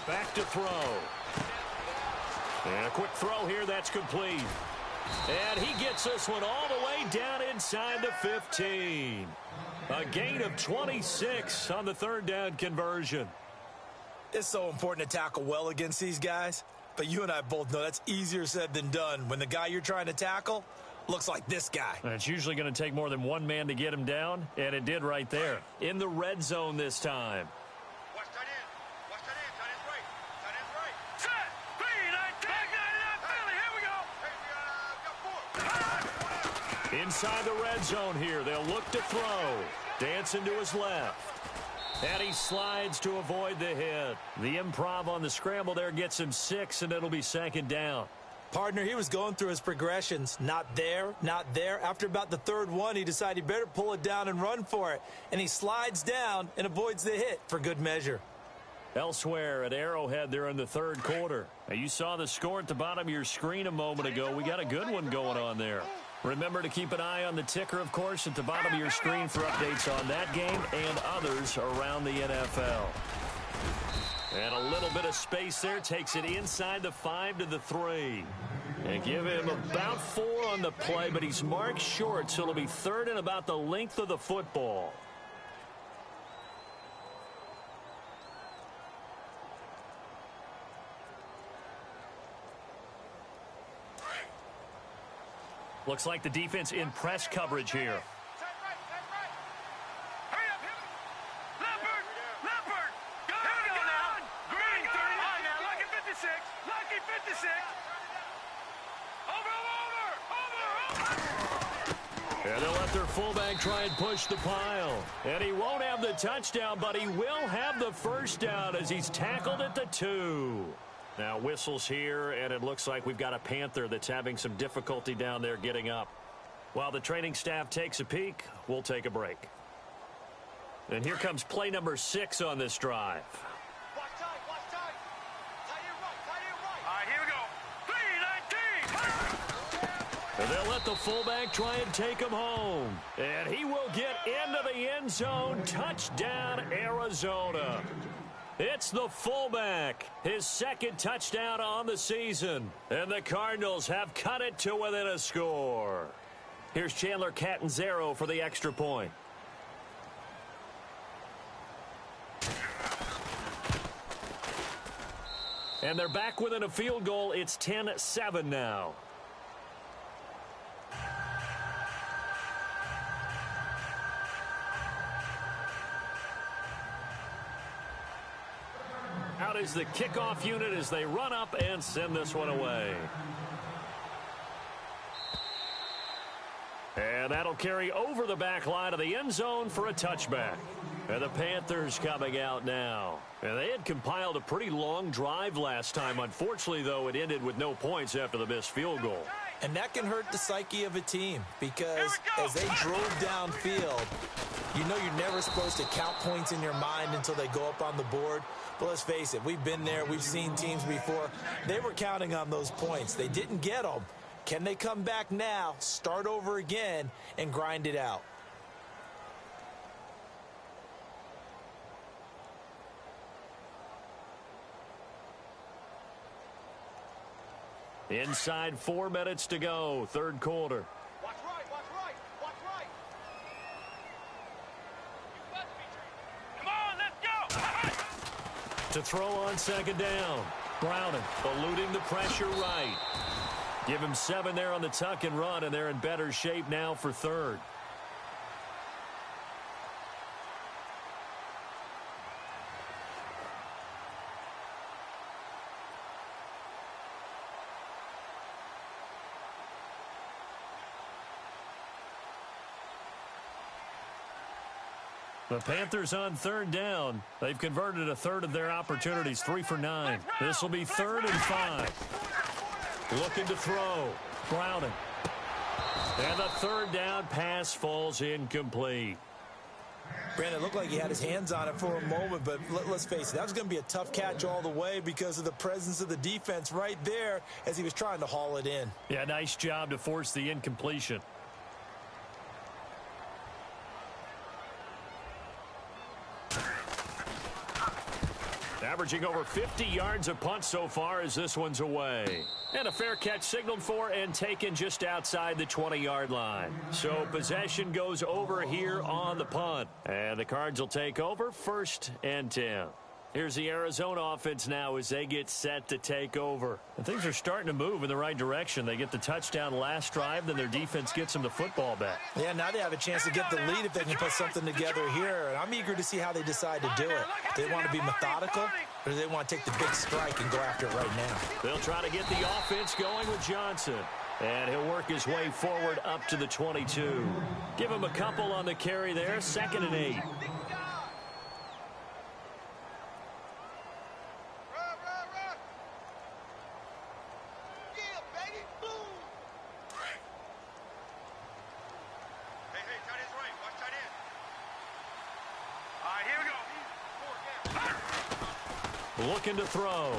Back to throw. And a quick throw here, that's complete. And he gets this one all the way down inside the 15. A gain of 26 on the 3rd down conversion. It's so important to tackle well against these guys. But you and I both know that's easier said than done when the guy you're trying to tackle looks like this guy. And it's usually going to take more than one man to get him down, and it did right there. In the red zone this time. Inside the red zone here. They'll look to throw. Dancing to his left. And he slides to avoid the hit. The improv on the scramble there gets him 6, and it'll be 2nd down. Partner, he was going through his progressions. Not there, not there. After about the 3rd one, he decided he better pull it down and run for it. And he slides down and avoids the hit for good measure. Elsewhere at Arrowhead there in the 3rd quarter. Now, you saw the score at the bottom of your screen a moment ago. We got a good one going on there. Remember to keep an eye on the ticker, of course, at the bottom of your screen for updates on that game and others around the NFL. And a little bit of space there takes it inside the 5 to the 3. And give him about 4 on the play, but he's marked short, so it'll be 3rd and about the length of the football. Looks like the defense in press coverage here. And they'll let their fullback try and push the pile. And he won't have the touchdown, but he will have the first down as he's tackled at the 2. Now whistles here, and it looks like we've got a Panther that's having some difficulty down there getting up. While the training staff takes a peek, we'll take a break. And here comes play number 6 on this drive. Watch time, watch time. Tight end right, tight end right. All right, here we go. 3-19. And they'll let the fullback try and take him home. And he will get into the end zone. Touchdown, Arizona. It's the fullback, his second touchdown on the season. And the Cardinals have cut it to within a score. Here's Chandler Catanzaro for the extra point. And they're back within a field goal. It's 10-7 now. Out is the kickoff unit as they run up and send this one away. And that'll carry over the back line of the end zone for a touchback. And the Panthers coming out now. And they had compiled a pretty long drive last time. Unfortunately, though, it ended with no points after the missed field goal. And that can hurt the psyche of a team because as they drove downfield, you know you're never supposed to count points in your mind until they go up on the board. But let's face it, we've been there. We've seen teams before. They were counting on those points. They didn't get them. Can they come back now, start over again, and grind it out? Inside 4 minutes to go, third quarter. Watch right, watch right, watch right. Come on, let's go. To throw on second down. Browning eluding the pressure right. Give him 7 there on the tuck and run, and they're in better shape now for third. The Panthers on third down. They've converted a third of their opportunities, 3 for 9. This will be 3rd and 5. Looking to throw. Browning. And the third down pass falls incomplete. Brandon, it looked like he had his hands on it for a moment, but let's face it, that was going to be a tough catch all the way because of the presence of the defense right there as he was trying to haul it in. Yeah, nice job to force the incompletion. Averaging over 50 yards a punt so far as this one's away. And a fair catch signaled for and taken just outside the 20-yard line. So possession goes over here on the punt. And the Cards will take over 1st and 10. Here's the Arizona offense now as they get set to take over. And things are starting to move in the right direction. They get the touchdown last drive, then their defense gets them the football back. Yeah, now they have a chance to get the lead if they can put something together here. And I'm eager to see how they decide to do it. Do they want to be methodical, or do they want to take the big strike and go after it right now? They'll try to get the offense going with Johnson. And he'll work his way forward up to the 22. Give him a couple on the carry there, 2nd and 8. Looking to throw.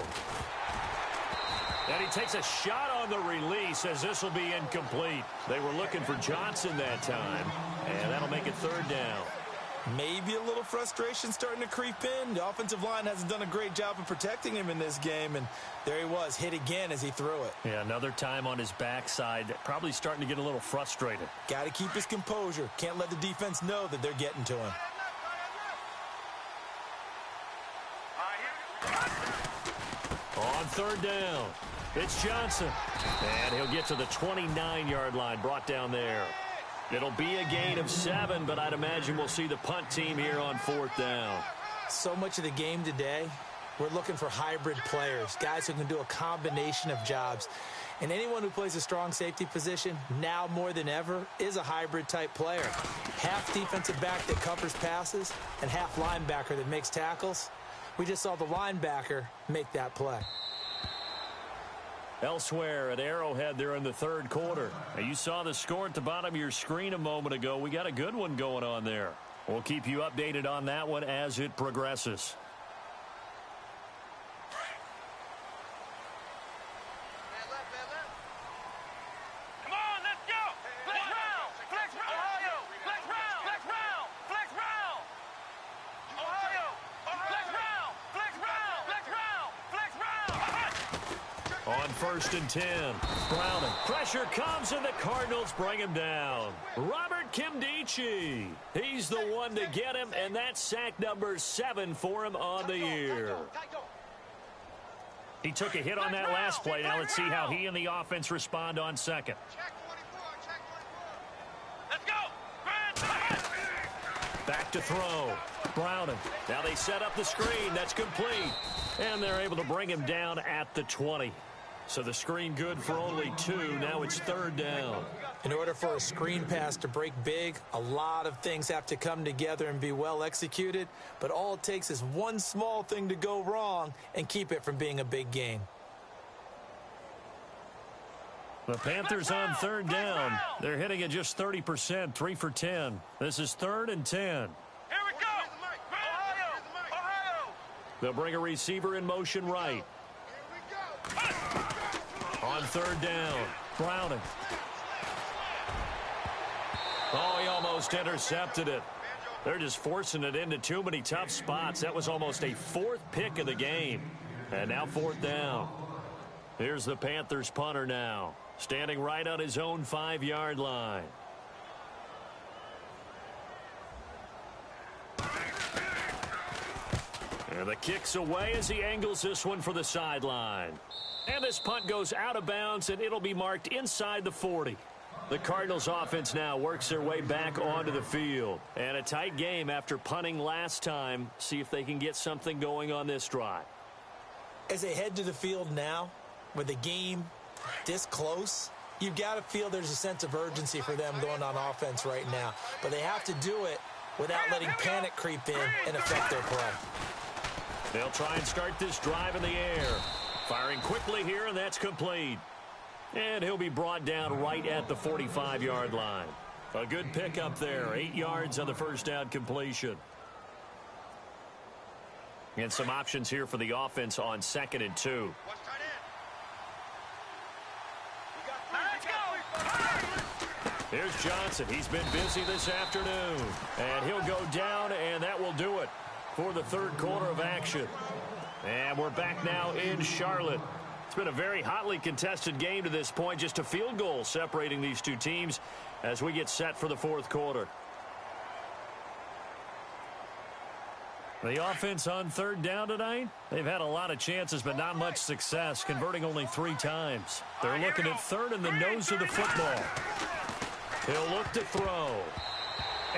And he takes a shot on the release as this will be incomplete. They were looking for Johnson that time, and that'll make it 3rd down. Maybe a little frustration starting to creep in. The offensive line hasn't done a great job of protecting him in this game, and there he was, hit again as he threw it. Yeah, another time on his backside, probably starting to get a little frustrated. Got to keep his composure. Can't let the defense know that they're getting to him. On 3rd down, it's Johnson. And he'll get to the 29-yard line, brought down there. It'll be a gain of 7, but I'd imagine we'll see the punt team here on 4th down. So much of the game today, we're looking for hybrid players, guys who can do a combination of jobs. And anyone who plays a strong safety position, now more than ever, is a hybrid-type player. Half defensive back that covers passes and half linebacker that makes tackles. We just saw the linebacker make that play. Elsewhere at Arrowhead, they're in the 3rd quarter. Now, you saw the score at the bottom of your screen a moment ago. We got a good one going on there. We'll keep you updated on that one as it progresses. Come on, let's On 1st and 10, Browning. Pressure comes, and the Cardinals bring him down. Robert Kimdichie. He's the one to get him, and that's sack number 7 for him on the year. He took a hit on that last play. Now let's see how he and the offense respond on second. Let's go. Back to throw. Browning. Now they set up the screen. That's complete. And they're able to bring him down at the 20. So the screen good for only 2. Now it's 3rd down. In order for a screen pass to break big, a lot of things have to come together and be well executed. But all it takes is one small thing to go wrong and keep it from being a big game. The Panthers on 3rd down. They're hitting at just 30%, 3 for 10. This is 3rd and 10. Here we go. Ohio. They'll bring a receiver in motion right. On 3rd down, Browning. Oh, he almost intercepted it. They're just forcing it into too many tough spots. That was almost a 4th pick of the game. And now 4th down. Here's the Panthers punter now, standing right on his own 5-yard line. And the kick's away as he angles this one for the sideline. And this punt goes out of bounds, and it'll be marked inside the 40. The Cardinals offense now works their way back onto the field. And a tight game after punting last time. See if they can get something going on this drive. As they head to the field now, with the game this close, you've got to feel there's a sense of urgency for them going on offense right now. But they have to do it without letting panic creep in and affect their play. They'll try and start this drive in the air. Firing quickly here, and that's complete. And he'll be brought down right at the 45-yard line. A good pickup there. 8 yards on the first down completion. And some options here for the offense on 2nd and 2. Here's Johnson. He's been busy this afternoon. And he'll go down, and that will do it for the 3rd quarter of action. And we're back now in Charlotte. It's been a very hotly contested game to this point. Just a field goal separating these two teams as we get set for the 4th quarter. The offense on 3rd down tonight, they've had a lot of chances but not much success, converting only 3 times. They're looking at 3rd in the nose of the football. He'll look to throw.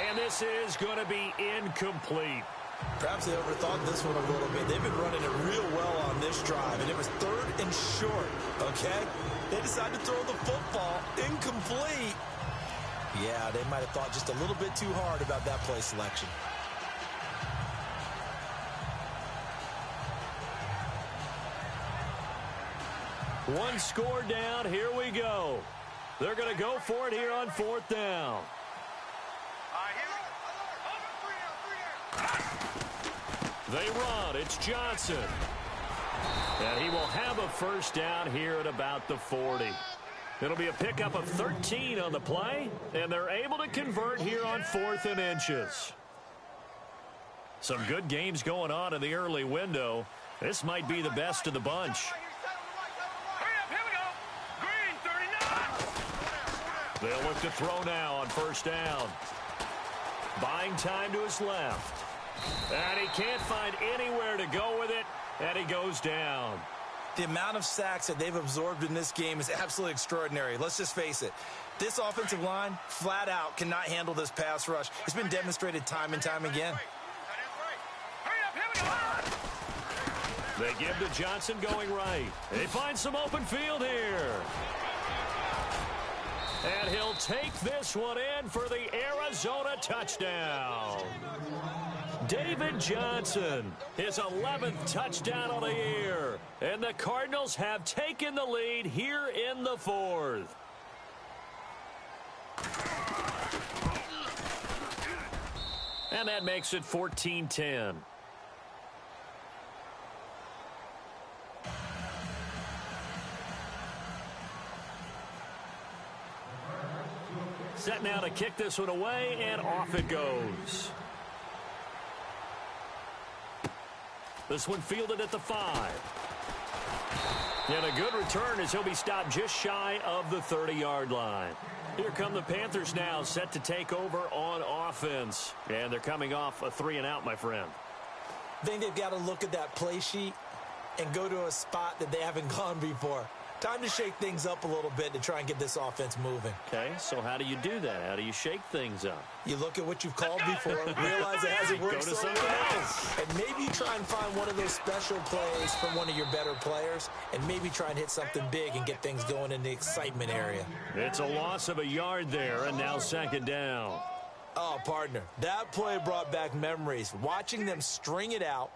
And this is going to be incomplete. Perhaps they overthought this one a little bit. They've been running it real well on this drive, and it was 3rd and short, okay? They decided to throw the football incomplete. Yeah, they might have thought just a little bit too hard about that play selection. One score down. Here we go. They're going to go for it here on 4th down. They run. It's Johnson. And he will have a first down here at about the 40. It'll be a pickup of 13 on the play, and they're able to convert here on 4th and inches. Some good games going on in the early window. This might be the best of the bunch. They'll look to throw now on 1st down. Buying time to his left. And he can't find anywhere to go with it, and he goes down. The amount of sacks that they've absorbed in this game is absolutely extraordinary. Let's just face it. This offensive line, flat out, cannot handle this pass rush. It's been demonstrated time and time again. They give to Johnson going right. They find some open field here. And he'll take this one in for the Arizona touchdown. David Johnson, his 11th touchdown of the year. And the Cardinals have taken the lead here in the 4th. And that makes it 14-10. Set now to kick this one away, and off it goes. This one fielded at the 5. And a good return as he'll be stopped just shy of the 30-yard line. Here come the Panthers now, set to take over on offense. And they're coming off a 3-and-out, my friend. I think they've got to look at that play sheet and go to a spot that they haven't gone before. Time to shake things up a little bit to try and get this offense moving. Okay, so how do you do that? How do you shake things up? You look at what you've called before, realize it hasn't worked so well, and maybe you try and find one of those special plays from one of your better players, and maybe try and hit something big and get things going in the excitement area. It's a loss of a yard there, and now 2nd down. Oh, partner, that play brought back memories. Watching them string it out,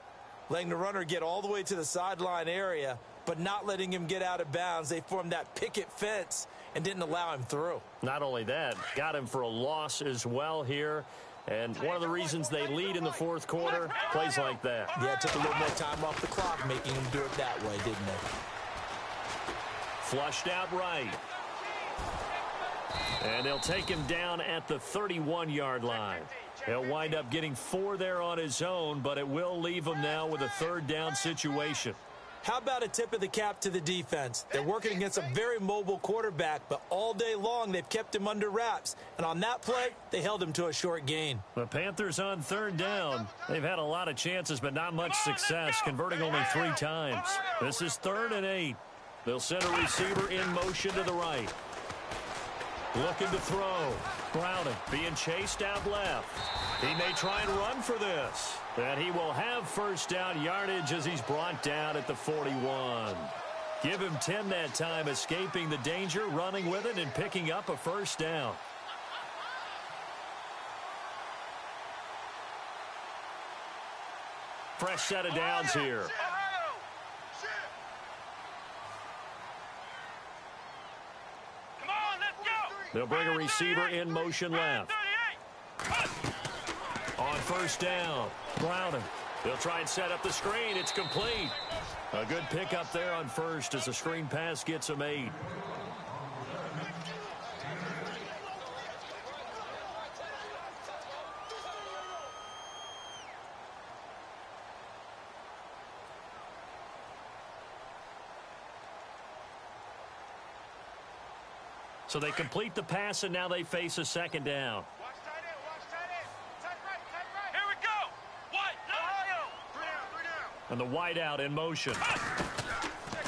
letting the runner get all the way to the sideline area, but not letting him get out of bounds. They formed that picket fence and didn't allow him through. Not only that, got him for a loss as well here. And one of the reasons they lead in the 4th quarter, plays like that. Yeah, it took a little more time off the clock, making him do it that way, didn't it? Flushed out right. And they'll take him down at the 31-yard line. He'll wind up getting 4 there on his own, but it will leave him now with a 3rd down situation. How about a tip of the cap to the defense? They're working against a very mobile quarterback, but all day long they've kept him under wraps. And on that play, they held him to a short gain. The Panthers on 3rd down. They've had a lot of chances, but not much success, converting only 3 times. This is 3rd and 8. They'll send a receiver in motion to the right. Looking to throw. Browning being chased out left. He may try and run for this. And he will have 1st down yardage as he's brought down at the 41. Give him 10 that time, escaping the danger, running with it, and picking up a 1st down. Fresh set of downs here. They'll bring a receiver in motion left. On 1st down, Browning. They'll try and set up the screen. It's complete. A good pickup there on 1st as the screen pass gets him 8. So they complete the pass, and now they face a 2nd down. Watch tight end, watch tight end. Tight right. Here we go. White, Ohio. 3 down. And the wide out in motion.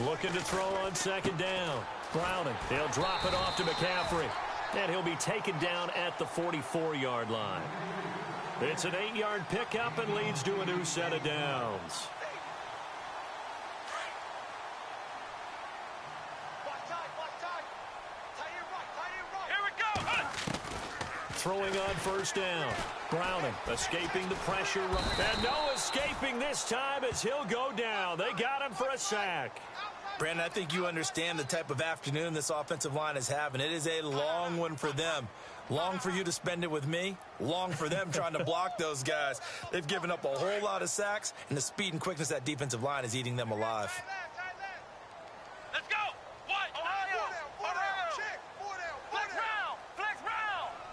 Looking to throw on 2nd down. Browning. He'll drop it off to McCaffrey. And he'll be taken down at the 44-yard line. It's an 8-yard pickup and leads to a new set of downs. Throwing on 1st down. Browning escaping the pressure. And no escaping this time as he'll go down. They got him for a sack. Brandon, I think you understand the type of afternoon this offensive line is having. It is a long one for them. Long for you to spend it with me. Long for them trying to block those guys. They've given up a whole lot of sacks, and the speed and quickness of that defensive line is eating them alive. Let's go. White, Ohio. Check. Flex round.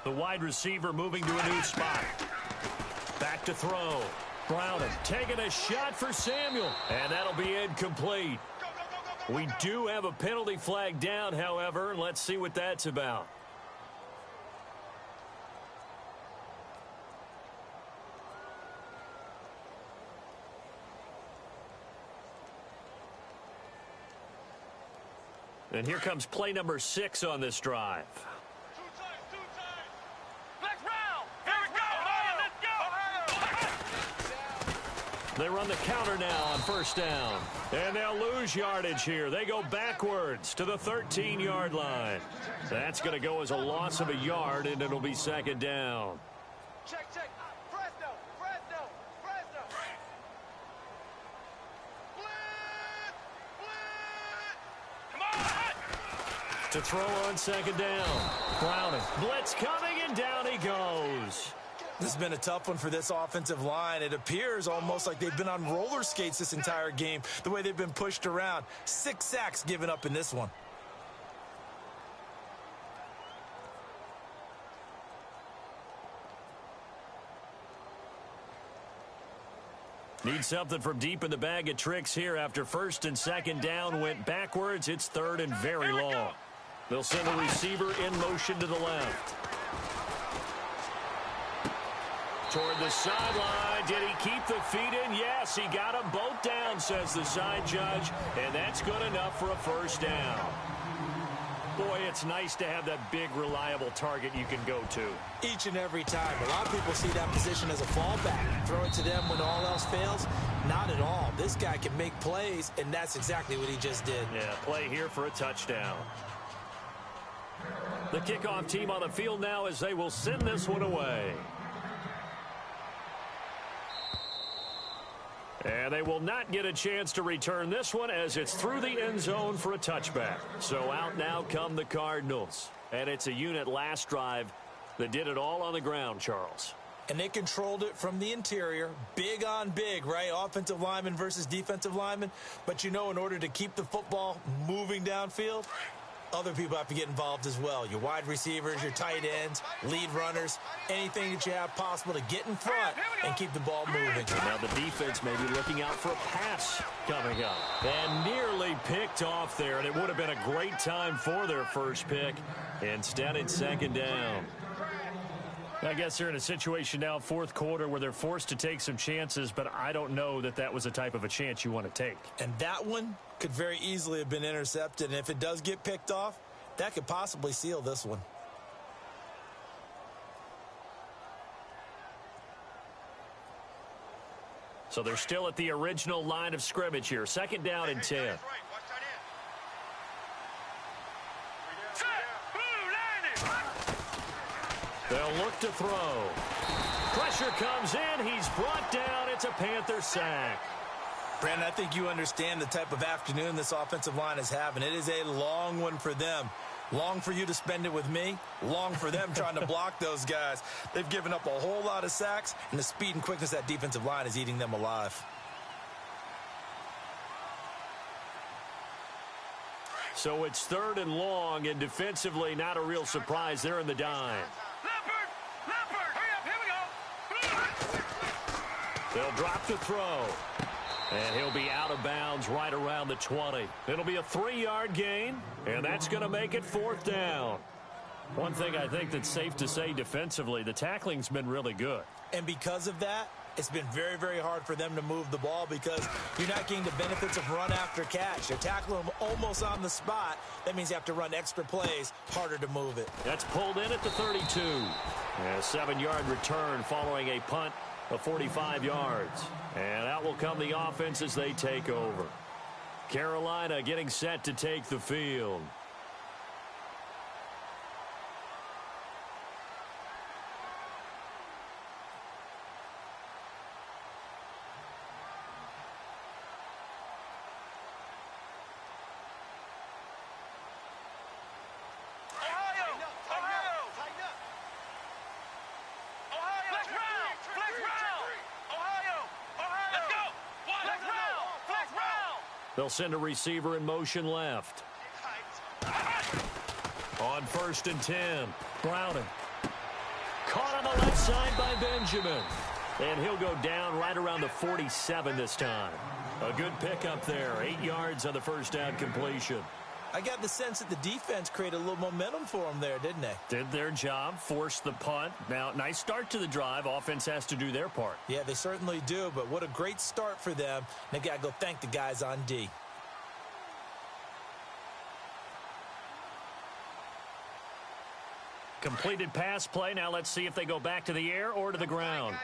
The wide receiver moving to a new spot. Back to throw. Browning taking a shot for Samuel. And that'll be incomplete. We do have a penalty flag down, however. Let's see what that's about. And here comes play number 6 on this drive. Two times. Flex round. Here we go. Ohio, let's go. They run the counter now on 1st down. And they'll lose yardage here. They go backwards to the 13-yard line. That's going to go as a loss of a yard, and it'll be 2nd down. Check. Fresno. Come on. To throw on 2nd down. Browning. Blitz coming, and down he goes. This has been a tough one for this offensive line. It appears almost like they've been on roller skates this entire game, the way they've been pushed around. 6 sacks given up in this one. Need something from deep in the bag of tricks here after first and second down went backwards. It's third and very long. They'll send a receiver in motion to the left. Toward the sideline. Did he keep the feet in? Yes, he got them both down, says the side judge, and that's good enough for a first down. Boy, it's nice to have that big, reliable target you can go to. Each and every time. A lot of people see that position as a fallback. Throw it to them when all else fails. Not at all. This guy can make plays, and that's exactly what he just did. Yeah, play here for a touchdown. The kickoff team on the field now as they will send this one away. And they will not get a chance to return this one as it's through the end zone for a touchback. So out now come the Cardinals. And it's a unit last drive that did it all on the ground, Charles. And they controlled it from the interior. Big on big, right? Offensive lineman versus defensive lineman. But, you know, in order to keep the football moving downfield, other people have to get involved as well. Your wide receivers, your tight ends, lead runners, anything that you have possible to get in front and keep the ball moving. Now the defense may be looking out for a pass coming up. And nearly picked off there, and it would have been a great time for their first pick. Instead, it's second down. I guess they're in a situation now, fourth quarter, where they're forced to take some chances, but I don't know that that was the type of a chance you want to take. And that one could very easily have been intercepted, and if it does get picked off, that could possibly seal this one. So they're still at the original line of scrimmage here. Second down and 10. They'll look to throw. Pressure comes in. He's brought down. It's a Panther sack. Brandon, I think you understand the type of afternoon this offensive line is having. It is a long one for them. Long for you to spend it with me. Long for them trying to block those guys. They've given up a whole lot of sacks, and the speed and quickness of that defensive line is eating them alive. So it's third and long, and defensively not a real surprise. They're in the dime. They'll drop the throw. And he'll be out of bounds right around the 20. It'll be a 3-yard gain, and that's going to make it fourth down. One thing I think that's safe to say defensively, the tackling's been really good. And because of that, it's been very, very hard for them to move the ball because you're not getting the benefits of run after catch. You're tackling them almost on the spot. That means you have to run extra plays, harder to move it. That's pulled in at the 32. And a 7-yard return following a punt of 45 yards. And out will come the offense as they take over. Carolina getting set to take the field. They'll send a receiver in motion left. On first and 10, Browning. Caught on the left side by Benjamin. And he'll go down right around the 47 this time. A good pickup there. 8 yards on the first down completion. I got the sense that the defense created a little momentum for them there, didn't they? Did their job, forced the punt. Now, nice start to the drive. Offense has to do their part. Yeah, they certainly do, but what a great start for them. They got to go thank the guys on D. Completed pass play. Now let's see if they go back to the air or to the ground.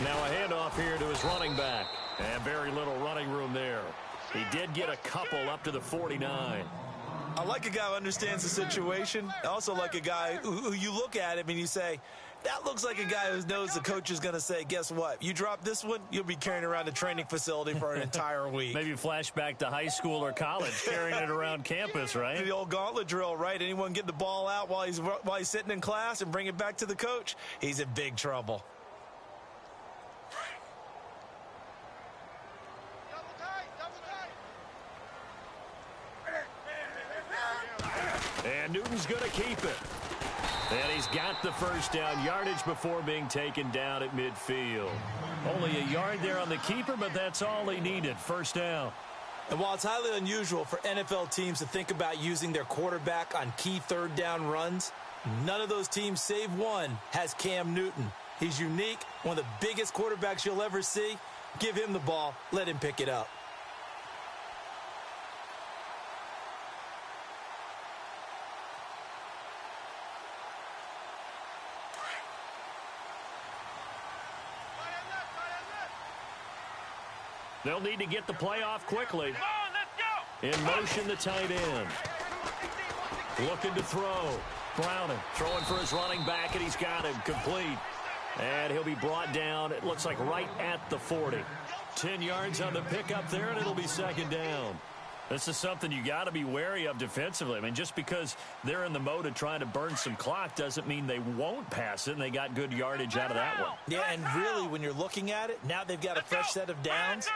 Now a handoff here to his running back. And very little running room there. He did get a couple up to the 49. I like a guy who understands the situation. I also like a guy who you look at him and you say, that looks like a guy who knows the coach is going to say, guess what? You drop this one, you'll be carrying around the training facility for an entire week. Maybe flashback to high school or college, carrying it around campus, right? The old gauntlet drill, right? Anyone get the ball out while he's sitting in class and bring it back to the coach, he's in big trouble. And Newton's going to keep it. And he's got the first down, yardage before being taken down at midfield. Only a yard there on the keeper, but that's all he needed. First down. And while it's highly unusual for NFL teams to think about using their quarterback on key third down runs, none of those teams, save one, has Cam Newton. He's unique, one of the biggest quarterbacks you'll ever see. Give him the ball. Let him pick it up. They'll need to get the play off quickly. Come on, let's go. In motion, the tight end. Looking to throw. Browning throwing for his running back, and he's got him complete. And he'll be brought down, it looks like right at the 40. 10 yards on the pickup there, and it'll be second down. This is something you got to be wary of defensively. I mean, just because they're in the mode of trying to burn some clock doesn't mean they won't pass it, and they got good yardage out of that one. Yeah, and really, when you're looking at it, now they've got a fresh set of downs.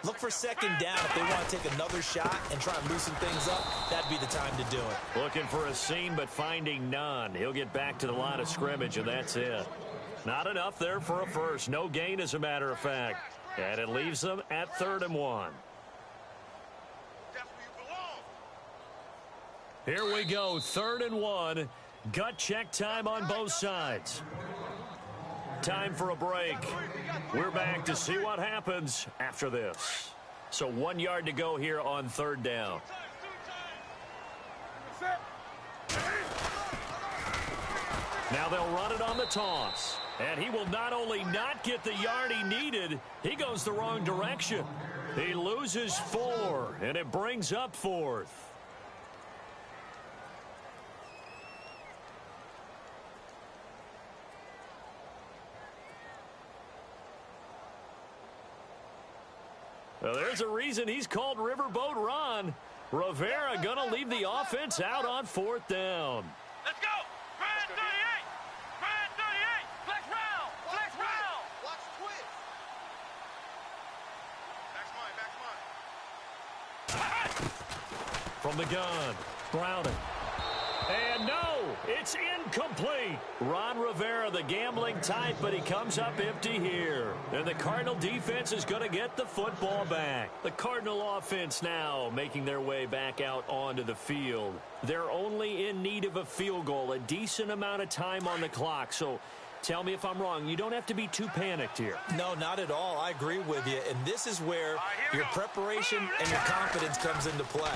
Look for second down if they want to take another shot and try and loosen things up. That'd be the time to do it. Looking for a seam, but finding none. He'll get back to the line of scrimmage, and that's it. Not enough there for a first. No gain, as a matter of fact. And it leaves them at 3rd and 1. That's where you belong. Here we go, 3rd and 1. Gut check time on both sides. Time for a break. We're back to see what happens after this. So 1 yard to go here on 3rd down. Now they'll run it on the toss. And he will not only not get the yard he needed, he goes the wrong direction. He loses 4, and it brings up 4th. Well, there's a reason he's called Riverboat Ron. Rivera going to leave the offense out on 4th down. Let's go. Brand 38. Brand 38. Flex round. Flex round. Watch twist. Back's mine. From the gun, Browning. And no, it's incomplete. Ron Rivera, the gambling type, but he comes up empty here. And the Cardinal defense is going to get the football back. The Cardinal offense now making their way back out onto the field. They're only in need of a field goal, a decent amount of time on the clock. So tell me if I'm wrong. You don't have to be too panicked here. No, not at all. I agree with you. And this is where your preparation and your confidence comes into play.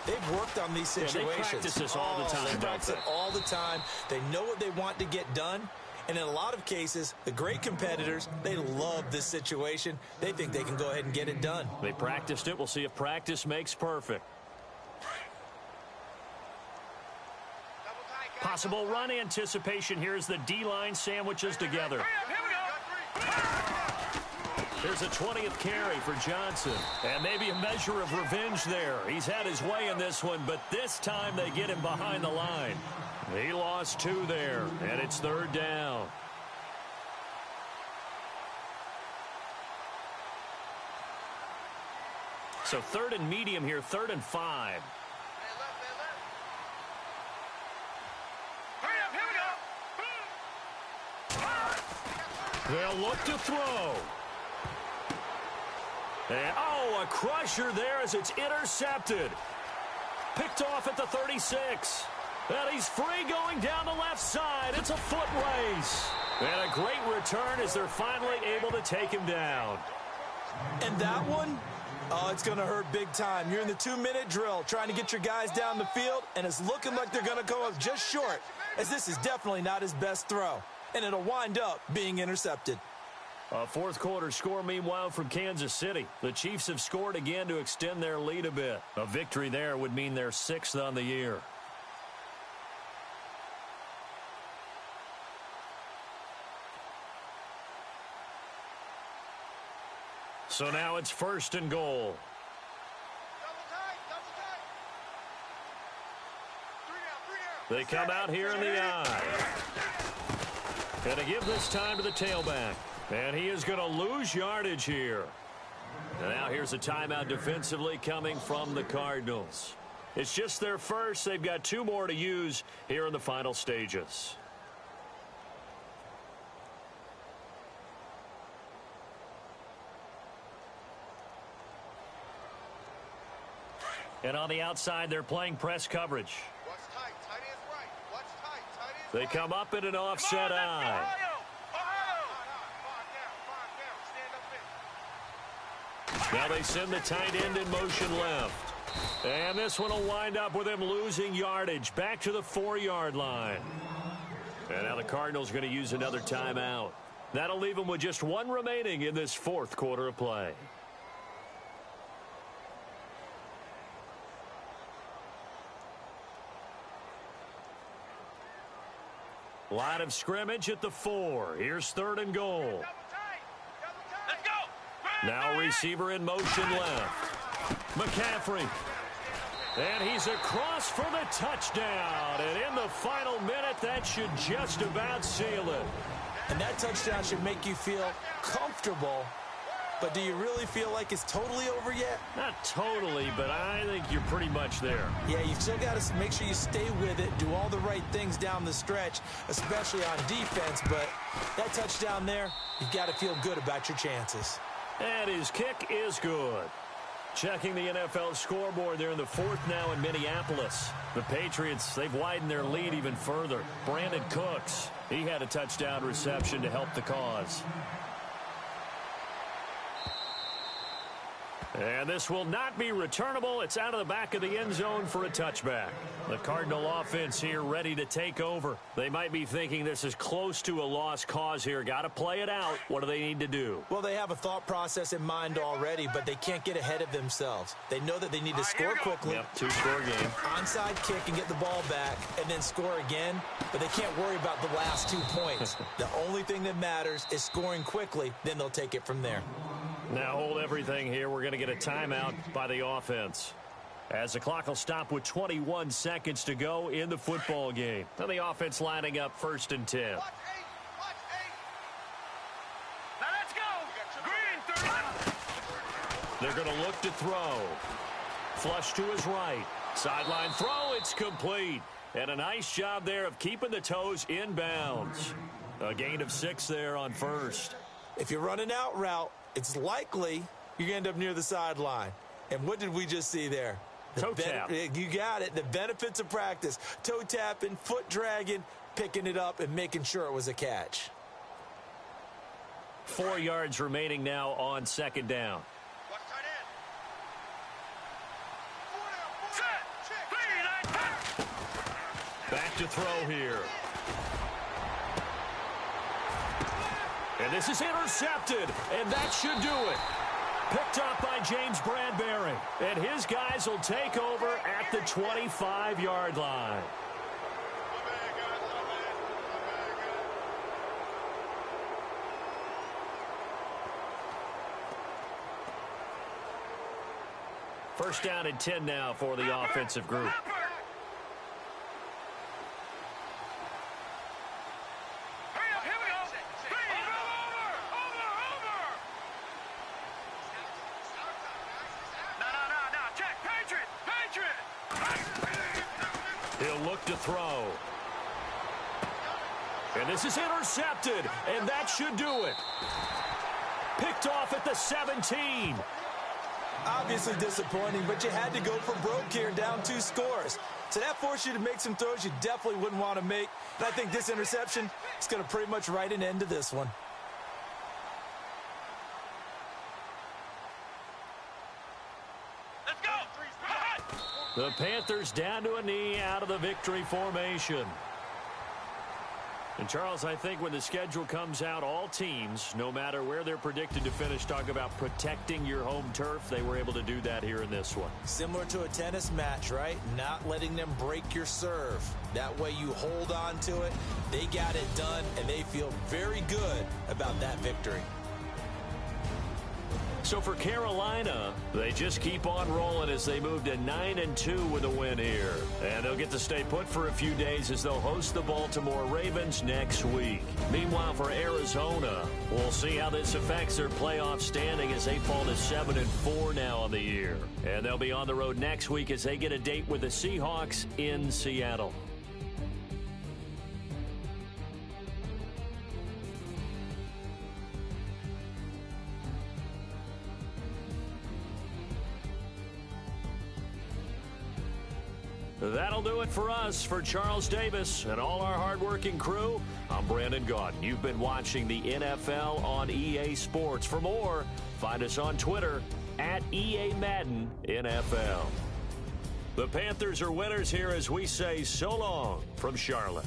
They've worked on these situations. Yeah, they practice this all the time. They practice it all the time. They know what they want to get done. And in a lot of cases, the great competitors, they love this situation. They think they can go ahead and get it done. They practiced it. We'll see if practice makes perfect. Possible run anticipation here as the D-line sandwiches together. Here's a 20th carry for Johnson. And maybe a measure of revenge there. He's had his way in this one, but this time they get him behind the line. He lost 2 there, and it's 3rd down. So 3rd and medium here, 3rd and 5. They'll look to throw. And, oh, a crusher there as it's intercepted. Picked off at the 36. And he's free going down the left side. It's a foot race. And a great return as they're finally able to take him down. And that one, oh, it's going to hurt big time. You're in the 2-minute drill trying to get your guys down the field, and it's looking like they're going to go up just short, as this is definitely not his best throw. And it'll wind up being intercepted. A 4th quarter score, meanwhile, from Kansas City. The Chiefs have scored again to extend their lead a bit. A victory there would mean they're 6th on the year. So now it's 1st and goal. They come out here in the eye. Going to give this time to the tailback. And he is going to lose yardage here. And now here's a timeout defensively coming from the Cardinals. It's just their first. They've got 2 more to use here in the final stages. And on the outside, they're playing press coverage. Watch tight. Tight ends right. Watch tight. Tight ends They right. come up in an offset eye. Now they send the tight end in motion left. And this one will wind up with him losing yardage back to the 4-yard line. And now the Cardinals going to use another timeout. That'll leave them with just 1 remaining in this 4th quarter of play. Line of scrimmage at the 4. Here's 3rd and goal. Let's go. Now receiver in motion left. McCaffrey. And he's across for the touchdown. And in the final minute, that should just about seal it. And that touchdown should make you feel comfortable. But do you really feel like it's totally over yet? Not totally, but I think you're pretty much there. Yeah, you've still got to make sure you stay with it, do all the right things down the stretch, especially on defense. But that touchdown there, you've got to feel good about your chances. And his kick is good. Checking the NFL scoreboard, they're in the 4th now in Minneapolis. The Patriots, they've widened their lead even further. Brandon Cooks, he had a touchdown reception to help the cause. And this will not be returnable. It's out of the back of the end zone for a touchback. The Cardinal offense here ready to take over. They might be thinking this is close to a lost cause here. Got to play it out. What do they need to do? Well, they have a thought process in mind already, but they can't get ahead of themselves. They know that they need to score quickly. Yep, 2-score game. Onside kick and get the ball back and then score again. But they can't worry about the last 2 points. The only thing that matters is scoring quickly. Then they'll take it from there. Now hold everything here. We're going to get a timeout by the offense. As the clock will stop with 21 seconds to go in the football game. Now the offense lining up 1st and 10. Watch 8. Watch 8. Now let's go. Green 30. They're going to look to throw. Flush to his right. Sideline throw. It's complete. And a nice job there of keeping the toes in bounds. A gain of 6 there on 1st. If you're running out route, it's likely you're going to end up near the sideline. And what did we just see there? Toe tap. You got it. The benefits of practice. Toe tapping, foot dragging, picking it up, and making sure it was a catch. 4 yards remaining now on 2nd down. Watch tight end. Set. 3, 9, 10. Back to throw here. And this is intercepted, and that should do it. Picked up by James Bradbury, and his guys will take over at the 25-yard line. First down and 10 now for the offensive group. He'll look to throw. And this is intercepted, and that should do it. Picked off at the 17. Obviously disappointing, but you had to go for broke here, down 2 scores. So that forced you to make some throws you definitely wouldn't want to make. And I think this interception is going to pretty much write an end to this one. Let's go. The Panthers down to a knee out of the victory formation. And, Charles, I think when the schedule comes out, all teams, no matter where they're predicted to finish, talk about protecting your home turf. They were able to do that here in this one. Similar to a tennis match, right? Not letting them break your serve. That way you hold on to it. They got it done, and they feel very good about that victory. So for Carolina, they just keep on rolling as they move to 9-2 with a win here. And they'll get to stay put for a few days as they'll host the Baltimore Ravens next week. Meanwhile, for Arizona, we'll see how this affects their playoff standing as they fall to 7-4 now on the year. And they'll be on the road next week as they get a date with the Seahawks in Seattle. That'll do it for us. For Charles Davis and all our hardworking crew, I'm Brandon Gaudin. You've been watching the NFL on EA Sports. For more, find us on Twitter at EA Madden NFL. The Panthers are winners here as we say so long from Charlotte.